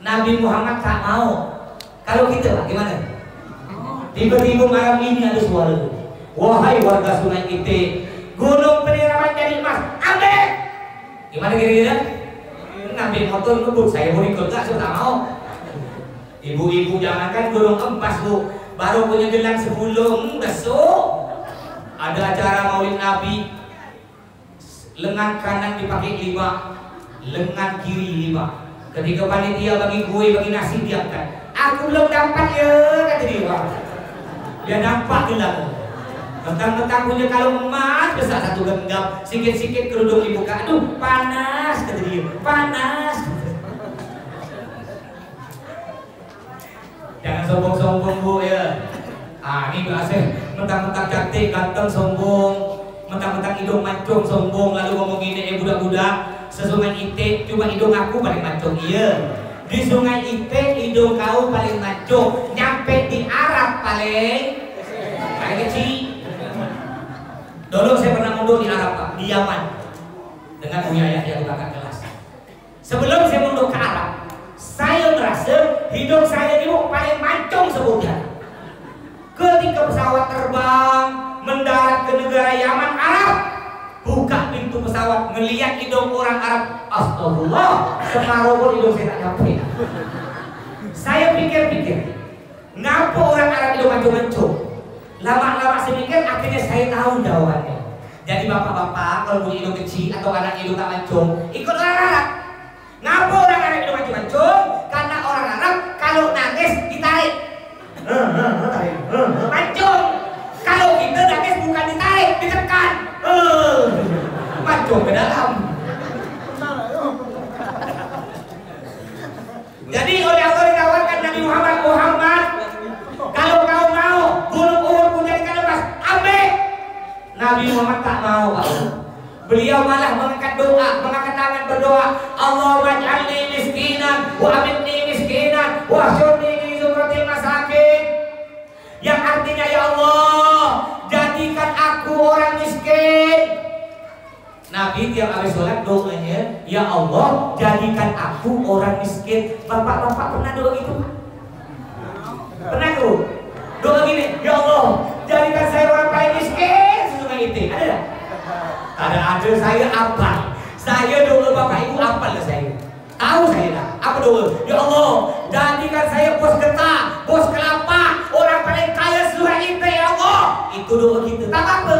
Nabi Muhammad tak mau. Kalau kita Pak, gimana? Tiba-tiba malam ini ada suara, wahai warga Sungai Ite, gunung Peniraman jadi emas, ambil. Gimana kira-kira? Ngambil motor ngebut, saya mau ikut gak? Saya tak mau. Ibu-ibu jangankan gunung emas bu, baru punya gelang 10, besok ada acara maulid Nabi, lengan kanan dipakai 5, lengan kiri 5. Ketika panitia bagi kue, bagi nasi diangkat, aku belum dapat ya, kata dia. Dia nampak gelang, mentang-mentang punya kalung emas besar 1 genggam, sikit-sikit kerudung dibuka, aduh panas, kata dia, panas. Jangan sombong-sombong bu ya. Ini biasa, mentang-mentang cantik, ganteng, sombong, mentang-mentang hidung mancung, sombong, lalu ngomong gini, budak-budak, sesungai Ite, cuma hidung aku paling mancung, iya. Di Sungai Ite, hidung kau paling mancung, nyampe di Arab paling kecil. Dulu saya pernah mundur di Arab Pak, di Yaman, dengan Bu Yaya yang kakak kelas. Sebelum saya mundur ke Arab, saya merasa hidup saya ini paling mancung sebutnya. Ketika pesawat terbang mendarat ke negara Yaman Arab, buka pintu pesawat, ngelihat hidung orang Arab, astagfirullah, separuh pun hidung saya tak nyampe. Saya pikir-pikir, ngapa orang Arab hidung mancung-mancung? Lama-lama saya mikir, akhirnya saya tahu jawabannya. Jadi bapak-bapak kalau punya hidung kecil atau anak hidung tak mancung, ikut orang Arab. Ngapa orang Arab hidung mancung-mancung? Karena orang Arab kalau nangis ditarik, mancung. Kalau kita nangis bukan ditarik, ditekan, mancung ke dalam. Jadi oleh Allah ditawarkan Nabi Muhammad, kalau kau mau gunung Uhud ku jadikan emas, ambil. Nabi Muhammad tak mau Pak. Beliau malah mengangkat doa, mengangkat tangan berdoa, Allahumma tiap habis sholat doanya, ya Allah jadikan aku orang miskin. Bapak-bapak pernah doa gitu? Pernah tuh? Doa gini, ya Allah jadikan saya orang paling miskin sesungai itu. Ada tak? Ada saya apa? Saya doa bapak ibu apa lah saya? Tahu saya tak? Apa doa? Ya Allah jadikan saya bos getah, bos kelapa, orang paling kaya seluruh itu ya Allah. Itu doa kita. Tak apa?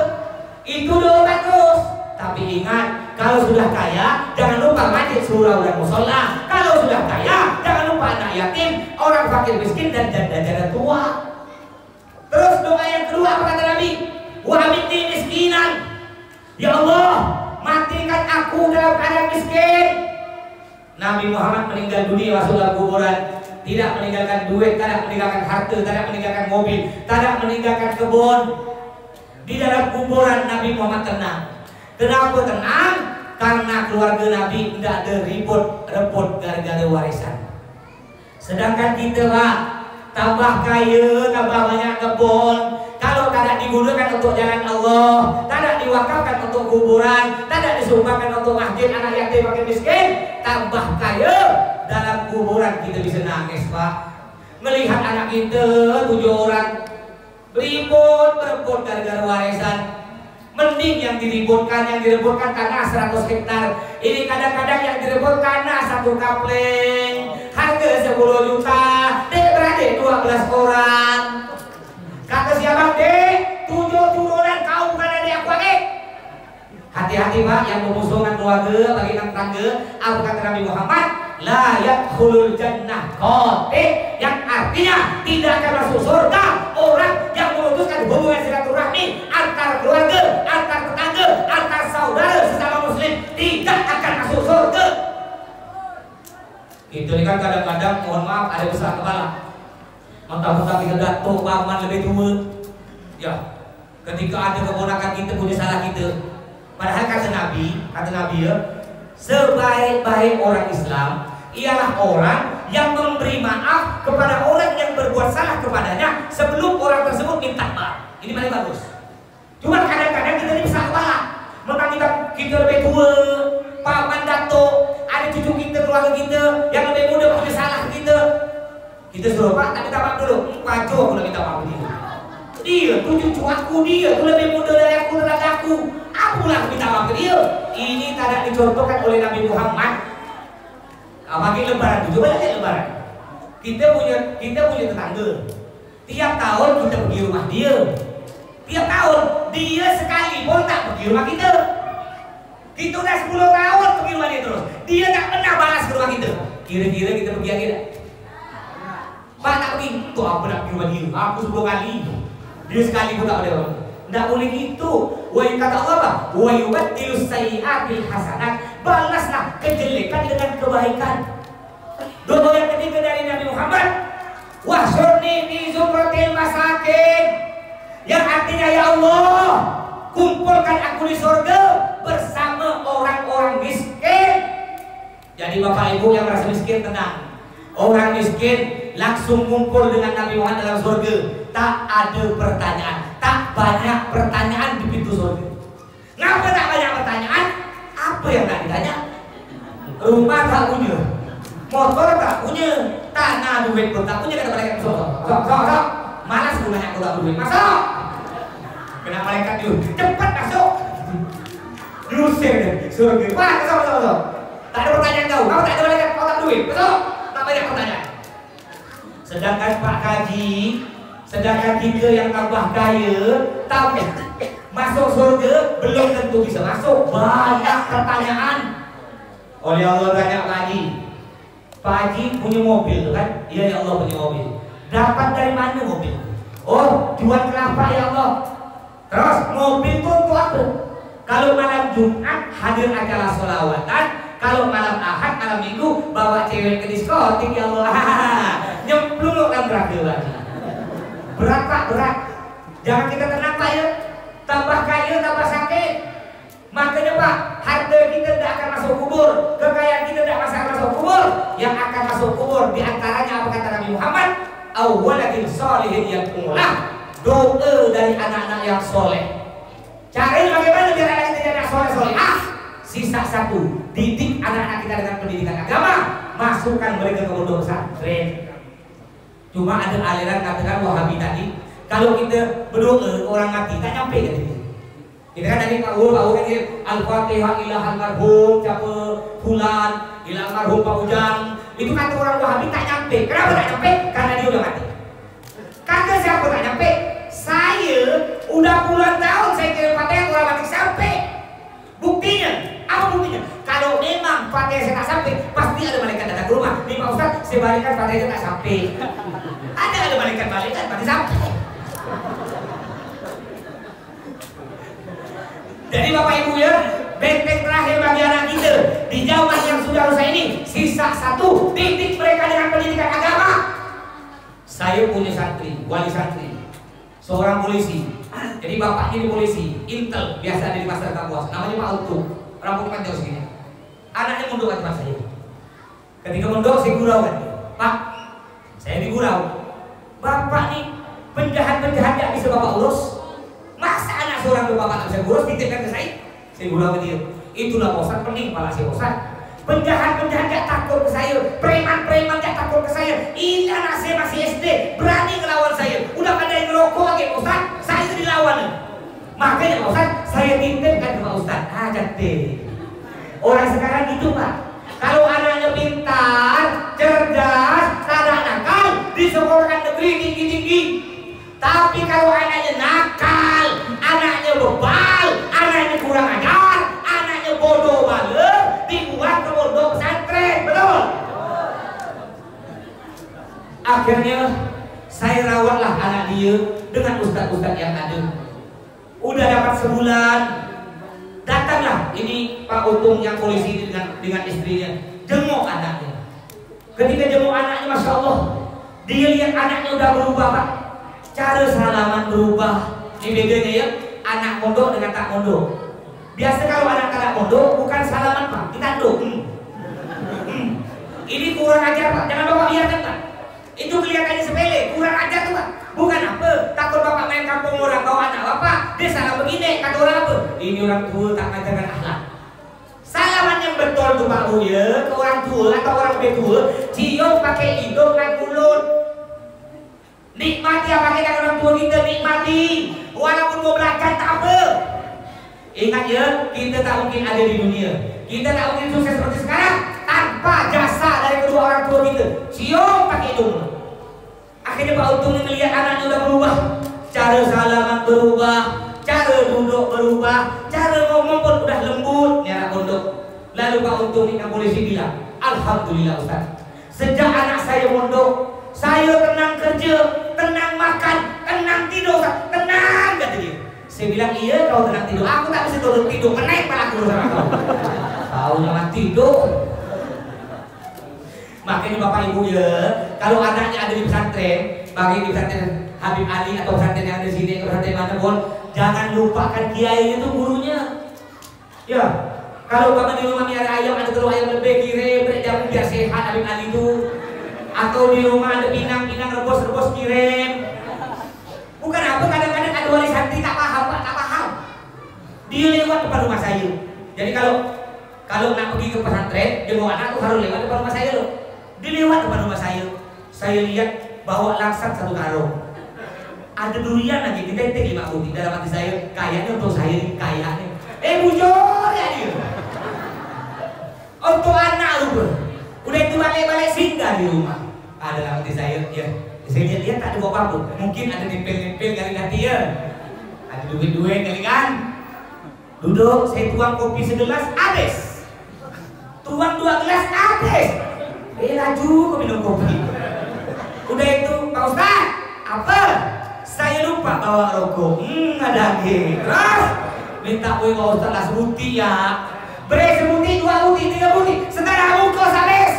Itu doa bagus. Tapi ingat, kalau sudah kaya, jangan lupa masjid, surau dan musola. Kalau sudah kaya, jangan lupa anak yatim, orang fakir miskin dan janda-janda tua. Terus doa yang kedua apa kata Nabi? Wa hamidni miskinan. Ya Allah, matikan aku dalam keadaan miskin. Nabi Muhammad meninggal dunia masuk dalam kuburan, tidak meninggalkan duit, tidak meninggalkan harta, tidak meninggalkan mobil, tidak meninggalkan kebun. Di dalam kuburan Nabi Muhammad tenang. Kenapa tenang? Karena keluarga Nabi tidak ada ribut-rebut gara-gara warisan. Sedangkan kita Pak, tambah kaya, tambah banyak kebun, kalau tidak digunakan untuk jalan Allah, tidak diwakafkan untuk kuburan, tidak disumbangkan untuk masjid, anak yatim, fakir miskin, tambah kaya, dalam kuburan kita bisa nangis Pak. Melihat anak kita 7 orang ribut berebut gara-gara warisan. Mending yang direbutkan tanah 100 hektar. Ini kadang-kadang yang direbut tanah 1 kapleng, harga 10 juta. Dek beradik 12 orang. Kata siapa dek? 7 turunan kau bukan adik aku adik. Hati-hati Pak yang memusuhkan keluarga bagi tetangga. Apa kata Nabi Muhammad? La yadkhulul jannah qati, yang artinya tidak akan masuk surga orang yang memutuskan hubungan silaturahmi antar keluarga, antar tetangga, antar saudara sesama muslim, tidak akan masuk surga. Itu nih kan kadang-kadang mohon maaf ada besar kepala. Mentang-mentang kita datuk paman lebih tua. Ya, ketika ada keponakan kita punya salah kita. Padahal kata Nabi ya, sebaik-baik orang Islam ialah orang yang memberi maaf kepada orang yang berbuat salah kepadanya sebelum orang tersebut minta maaf. Ini paling bagus. Cuma kadang-kadang kita ini bisa kepala. Mentang kita lebih tua, paman datuk, ada cucu kita, keluarga kita yang lebih muda punya salah kita. Kita suruh Pak, tak minta maaf dulu. Wajar aku nak minta maaf dia. Dia tu cucu aku, dia tu lebih muda dari aku, tetangga aku. Aku lah minta maaf ke dia. Ini tidak dicontohkan oleh Nabi Muhammad. Bagi lebaran, coba lihat lebaran. Kita punya tetangga. Tiap tahun kita pergi rumah dia. Tiap tahun dia sekali pun tak pergi rumah kita. Kita udah 10 tahun pergi rumah dia terus. Dia tak pernah balas ke rumah kita. Kira-kira kita pergi lagi tak? Pak tak pergi. Tuh apa nak pergi rumah dia? Aku 10 kali. Dia sekali pun tak boleh. Tidak boleh gitu. Wahyu kata Allah apa? Wa yubaddilus sayyi'atil hasanat. Balaslah kejelekan dengan kebaikan. Doa yang ketiga dari Nabi Muhammad, wahsyurni fi zumratil masakin, yang artinya ya Allah kumpulkan aku di surga bersama orang-orang miskin. Jadi Bapak Ibu yang merasa miskin tenang. Orang miskin langsung kumpul dengan Nabi Muhammad dalam surga. Tak ada pertanyaan, tak banyak pertanyaan di pintu surga. Ngapa tak banyak pertanyaan? Apa yang tak ditanya? Rumah tak punya, motor tak punya, tanah duit pun tak punya. Kata malaikat sok. Malas gunanya aku tak duit, masuk. Kena malaikat dulu, cepat masuk. Diusir deh, surga. Wah, masuk. Tak ada pertanyaan kau, kau tak ada malaikat, kau tak duit, masuk. Tak banyak pertanyaan. Sedangkan Pak Haji, sedangkan kita yang tambah kaya, tambah masuk surga belum tentu bisa masuk. Banyak pertanyaan. Oleh Allah tanya Pak Haji, Pak Haji punya mobil kan? Iya ya Allah punya mobil. Dapat dari mana mobil? Oh jual kelapa ya Allah. Terus mobil itu untuk apa? Kalau malam Jumat hadir acara sholawatan, kalau malam Ahad, malam Minggu bawa cewek ke diskotik ya Allah. Nyemplung kan neraka lagi. Berat Pak, berat. Jangan kita tenang Pak ya. Tambah kaya, tambah sakit. Makanya Pak, harta kita tidak akan masuk kubur, kekayaan kita tidak akan masuk kubur. Yang akan masuk kubur diantaranya apa kata Nabi Muhammad? Awwaladin sholihin yad'ulah, doa dari anak-anak yang soleh. Cari bagaimana biar anak kita jadi anak soleh-soleh. Sisa satu, didik anak-anak kita dengan pendidikan agama, masukkan mereka ke pondok pesantren. Cuma ada aliran katakan Wahabi tadi, kalau kita berdoa orang mati tak nyampe kan ini. Kita kan tadi Pak Ul kan Al-Fatihah ila almarhum siapa fulan, ila almarhum Pak Ujang. Itu kata orang Wahabi tak nyampe. Kenapa tak nyampe? Karena dia udah mati. Kata siapa tak nyampe? Saya udah puluhan tahun saya kira Fatihah orang mati sampai. Buktinya, apa buktinya? Kalau memang Fatihah saya tak sampai, pasti ada malaikat datang ke rumah. Nih Pak Ustaz, saya balikkan Fatihah tak sampai. Ada malaikat balikan, pasti sampai. Jadi Bapak Ibu ya, benteng terakhir bagi anak kita di zaman yang sudah rusak ini, sisa satu, didik mereka dengan pendidikan agama. Saya punya santri, wali santri, seorang polisi. Jadi bapaknya di polisi, intel, biasa ada di pasar Kapuas. Namanya Pak Utuh, rambut panjang segini. Anaknya mondok ke tempat saya. Ketika mondok saya gurau kan, Pak, saya digurau. Bapak nih penjahat-penjahat yang bisa Bapak urus. Masa anak seorang bapak tak bisa urus, titipkan ke saya? Saya gurau ke dia. Itulah bosan, pening kepala saya bosan. Penjahat-penjahat gak takut ke saya, preman-preman gak takut ke saya. Ini anak saya masih SD, berani ngelawan saya. Udah pandai ngerokok lagi Pak Ustaz, saya itu dilawan. Makanya Pak Ustaz, saya titipkan ke Pak Ustaz. Jadi orang sekarang gitu Pak. Kalau anaknya pintar, cerdas, tidak nakal, disekolahkan negeri tinggi-tinggi. Tapi kalau anaknya nakal, anaknya bebal, anaknya kurang ajar, anaknya bodoh banget, dibuat ke pondok pesantren, betul? Akhirnya saya rawatlah anak dia dengan ustaz-ustaz yang ada. Udah dapat sebulan, datanglah ini Pak Untung yang polisi dengan istrinya, jenguk anaknya. Ketika jenguk anaknya, masya Allah, dia lihat anaknya udah berubah Pak. Cara salaman berubah. Ini bedanya ya, anak mondok dengan tak mondok. Biasa kalau anak tak mondok bukan salaman Pak, ditanduk. Ini kurang ajar Pak, jangan Bapak biarkan Pak. Itu kelihatannya sepele, kurang ajar tuh Pak. Bukan apa, takut Bapak main kampung orang bawa anak Bapak, dia salah begini, kata orang apa? Ini orang tua tak mengajarkan akhlak. Salaman yang betul tuh Pak Bu ya, ke orang tua atau orang tua, cium pakai hidung naik mulut. Nikmati apa kita orang tua kita, nikmati walaupun mau belakang tak apa. Ingat ya, kita tak mungkin ada di dunia, kita tak mungkin sukses seperti sekarang tanpa jasa dari kedua orang tua kita. Cium pakai hidung. Akhirnya Pak Untung melihat anaknya udah berubah, cara salaman berubah, cara duduk berubah, cara ngomong pun udah lembut nih anak pondok. Lalu Pak Untung dengan polisi bilang, alhamdulillah Ustaz, sejak anak saya mondok, saya tenang kerja, tenang makan, tenang tidur, tenang kata dia. Saya bilang iya kau tenang tidur, aku tak bisa tidur, kenaik malah aku sama kau. Kau jangan tidur. Makanya Bapak Ibu ya, kalau anaknya ada di pesantren, bagi di pesantren Habib Ali atau pesantren yang ada di sini, atau pesantren mana pun, jangan lupakan kiai itu gurunya. Ya, kalau Bapak di rumah miara ayam, ada telur ayam lebih, kirim biar sehat Habib Ali itu. Atau di rumah ada pinang-pinang rebus-rebus kirim. Bukan apa, kadang-kadang ada wali santri tak paham Pak, tak paham. Dia lewat depan rumah saya. Jadi kalau nak pergi ke pesantren, jenguk anak tuh harus lewat depan rumah saya loh. Dia lewat depan rumah saya. Saya lihat bawa langsat satu karung. Ada durian lagi, ditetek 5 butir. Dalam hati saya, kayaknya untuk saya ini kayaknya. Bujur ya dia. Untuk anak lu. Udah itu balik-balik singgah di rumah. Ada dalam hati saya, ya. Saya lihat tak ada apa-apa. Mungkin ada nempel-nempel kali hati ya. Ada duit-duit kali kan. Duduk, saya tuang kopi segelas, habis. Tuang 2 gelas, habis. Laju kok minum kopi. Udah itu, Pak Ustaz, apa? Saya lupa bawa rokok. Ada lagi. Terus minta Pak Ustaz lah sebuti ya. Beri sebuti, 2 buti, 3 buti. Setengah bungkus habis.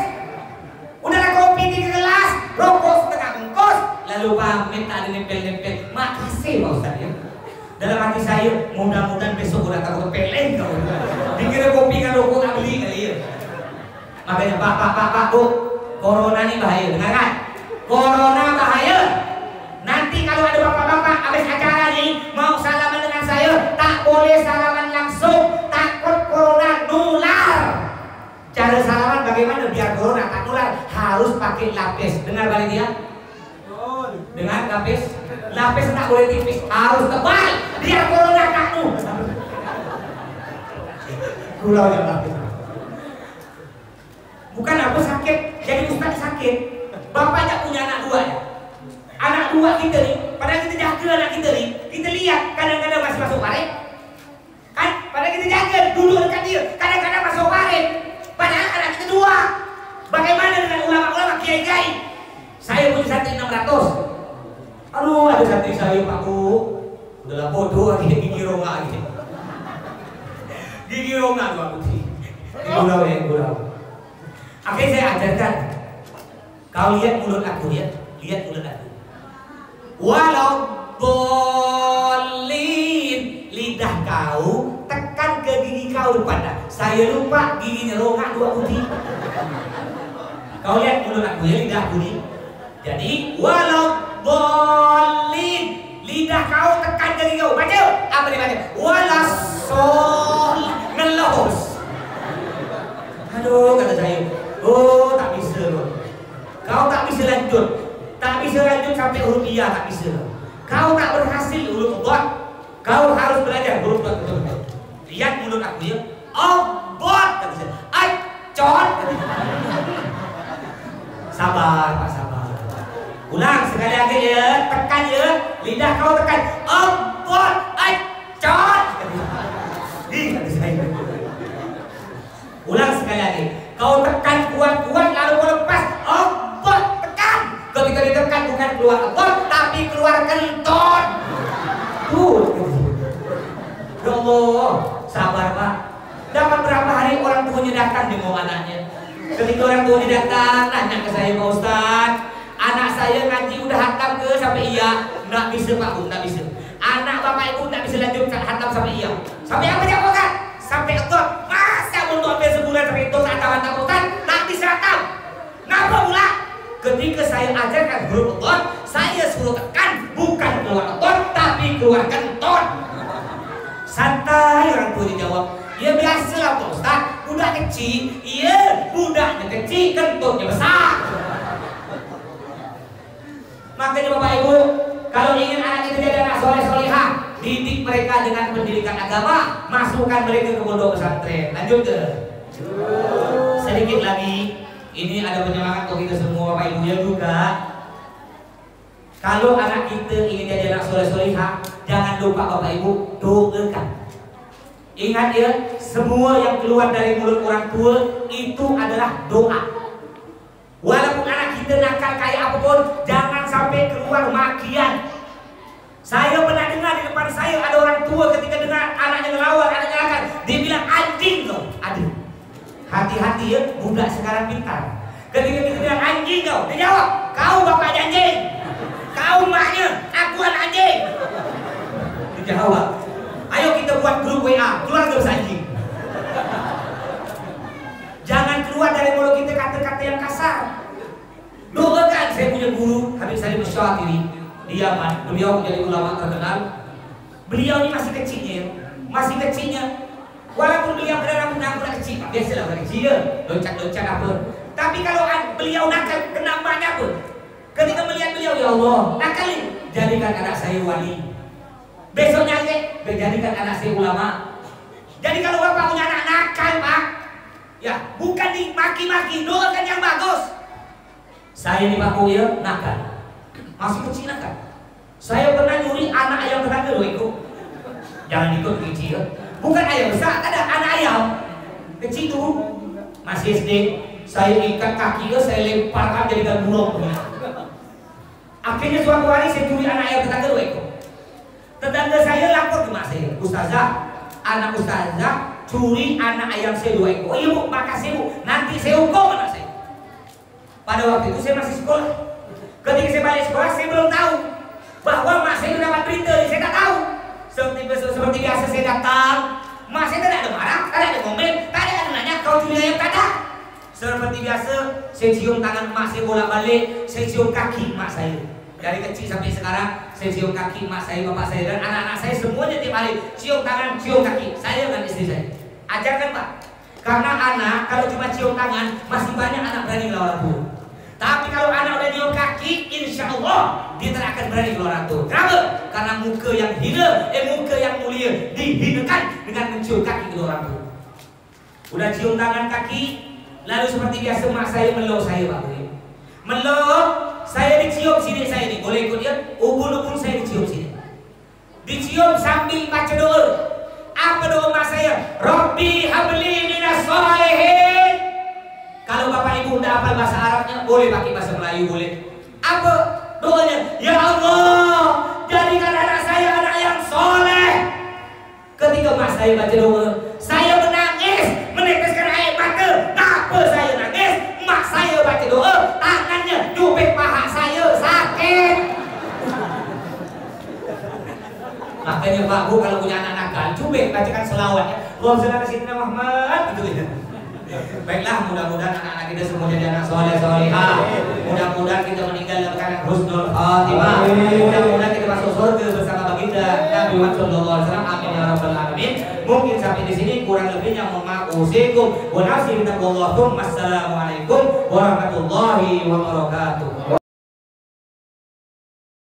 Udahlah kopi 3 gelas, rokok setengah bungkus. Lalu pamit ada nempel-nempel. Makasih Pak Ustaz ya. Dalam hati saya, mudah-mudahan besok udah takut peleng kau. Dikira kopi kan rokok tak beli kali ya. Makanya Pak, Bu, corona ini bahaya, dengarkan. Corona bahaya. Nanti kalau ada bapak-bapak habis acara nih mau salaman dengan saya, tak boleh salaman langsung, takut corona. No bagaimana biar corona tak nular? Harus pakai lapis. Dengar balik dia? Dengan lapis? Lapis tak boleh tipis, harus tebal biar corona tak nular. Kulau yang lapis. Bukan aku sakit, jadi ustaz sakit. Bapaknya punya anak 2 ya. Anak 2 kita nih, padahal kita jaga anak kita nih. Kita lihat kadang-kadang masih masuk paret. Kan? Padahal kita jaga dulu dekat dia. Kadang-kadang masuk paret. Padahal anak kita 2. Bagaimana dengan ulama-ulama kiai-kiai? Saya punya santri 600. Aduh, ada santri saya Pak Bu. Udah bodoh lagi gigi ronga lagi. Gigi ronga Pak Bu. Gurau ya, gurau. Akhirnya saya ajarkan. Kau lihat mulut aku ya, lihat mulut aku. Walau bolin lidah kau tekan ke gigi kau depan. Saya lupa giginya ronga 2 putih. Kau lihat mulut aku ya, lidah aku nih. Jadi walau bolin lidah kau tekan ke gigi kau. Baca apa dia baca? Walasol ngelos. Aduh kata saya. Oh tak bisa loh. Kau tak bisa lanjut. Tak bisa lanjut sampai huruf iya tak bisa. Kau tak berhasil huruf dot. Kau harus belajar huruf dot betul-betul. Lihat mulut aku ya. Bot kata saya. Acot. Sabar Pak, sabar. Ulang sekali lagi ya, tekan ya. Lidah kau tekan. Bot acot. Ih kata saya. Ulang sekali lagi. Kau tekan kuat-kuat lalu kau lepas. Bot tekan. Ketika ditekan bukan keluar bot tapi keluar kentut. Tuh. Ya Allah, sabar Pak. Dapat berapa hari orang tuanya datang jenguk anaknya. Ketika orang tuanya datang nanya ke saya, Pak Ustaz, anak saya ngaji udah hatam ke sampai iya? Nggak bisa Pak Bu, nggak bisa. Anak bapak ibu nggak bisa lanjut hatam sampai iya. Sampai apa dia Pak? Sampai ekor. Masa untuk ambil sebulan sampai itu hatam Ustaz? Nggak bisa hatam. Kenapa pula? Ketika saya ajarkan huruf ekor, saya suruh tekan bukan keluar ekor tapi keluar kentut. Santai orang tua dijawab. Ya biasalah Pak Ustaz, budak kecil, iya budaknya kecil, kentutnya besar. Makanya Bapak Ibu, kalau ingin anak kita jadi anak soleh solihah, didik mereka dengan pendidikan agama, masukkan mereka ke pondok pesantren. Lanjut ke sedikit lagi, ini ada penyemangat untuk kita semua Bapak Ibu ya juga. Kalau anak kita ingin jadi anak soleh solihah, jangan lupa Bapak Ibu doakan. Ingat ya, semua yang keluar dari mulut orang tua itu adalah doa. Walaupun anak kita nakal kayak apapun, jangan sampai keluar makian. Saya pernah dengar di depan saya ada orang tua ketika dengar anaknya ngelawan, anaknya nakal, dia bilang anjing kau. Aduh, hati-hati ya, budak sekarang pintar. Ketika kita bilang anjing kau, dia jawab, kau bapaknya anjing, kau maknya, aku anak anjing. Dia jawab. Ayo kita buat grup WA, keluar gak anjing. Jangan keluar dari mulut kita kata-kata yang kasar. Doakan. Saya punya guru Habib Salim Syawatiri di Yaman. Beliau menjadi ulama terkenal. Beliau ini masih kecilnya. Walaupun beliau berada rambut kecil, biasalah orang kecil, loncat-loncat apa. Tapi kalau beliau nakal, kena banyak pun. Ketika melihat beliau, ya Allah, nakal ini, jadikan anak saya wali. Besoknya jadikan anak saya ulama. Jadi kalau bapak punya anak nakal Pak, ya bukan dimaki-maki, doakan yang bagus. Saya ini Pak ya nakal, masih kecil nakal. Saya pernah nyuri anak ayam tetangga loh ikut. Jangan ikut kecil. Bukan ayam besar, ada anak ayam kecil dulu, masih SD. Saya ikat kakinya, saya lemparkan jadikan burung. Akhirnya suatu hari saya curi anak ayam tetangga loh ikut. Tetangga saya lapor ke mak saya, Ustazah, anak Ustazah curi anak ayam saya 2 ekor. Oh iya Bu, makasih Bu, nanti saya hukum anak saya. Pada waktu itu saya masih sekolah. Ketika saya balik sekolah, saya belum tahu bahwa mak saya mendapat berita, saya tak tahu. Seperti biasa saya datang, mak saya tidak ada marah, tidak ada ngomel, tidak ada nanya kau curi ayam, tak ada. Seperti biasa, saya cium tangan mak saya bolak-balik, saya cium kaki mak saya. Dari kecil sampai sekarang saya cium kaki mak saya, bapak saya, dan anak-anak saya semuanya tiap hari cium tangan, cium kaki saya dan istri saya. Ajarkan Pak. Karena anak kalau cuma cium tangan masih banyak anak berani melawan orang tua. Tapi kalau anak udah nyium kaki, insya Allah dia tidak akan berani melawan orang tua. Kenapa? Karena muka yang hina, muka yang mulia dihinakan dengan mencium kaki kedua orang tua. Udah cium tangan kaki, lalu seperti biasa mak saya meluk saya Pak Boy. Meluk, saya dicium sini saya ini, boleh ikut dia? Ubun-ubun saya dicium sini. Dicium sambil baca doa. Apa doa mak saya? Rabbi habli minas sholihin. Kalau bapak ibu udah hafal bahasa Arabnya, boleh pakai bahasa Melayu boleh. Apa doanya? Ya Allah, jadikan anak saya anak yang soleh. Ketika mak saya baca doa, saya menangis, meneteskan air mata. Kenapa saya nangis? Mak saya baca doa, tangannya jubek paha saya sakit. Makanya Pak Bu kalau punya anak nakal, cubek bacakan selawatnya. Allahumma shalli ala sayyidina Muhammad gitu ya. Baiklah, mudah-mudahan anak-anak kita semua jadi anak soleh solehah. Mudah-mudahan kita meninggal dalam keadaan husnul khatimah. Mudah-mudahan kita masuk surga bersama baginda Nabi Muhammad sallallahu alaihi wasallam. Amin ya rabbal alamin. Mungkin sampai di sini kurang lebihnya mohon maaf. Usikum wa nafsi bi taqwallah. Wassalamualaikum warahmatullahi wabarakatuh.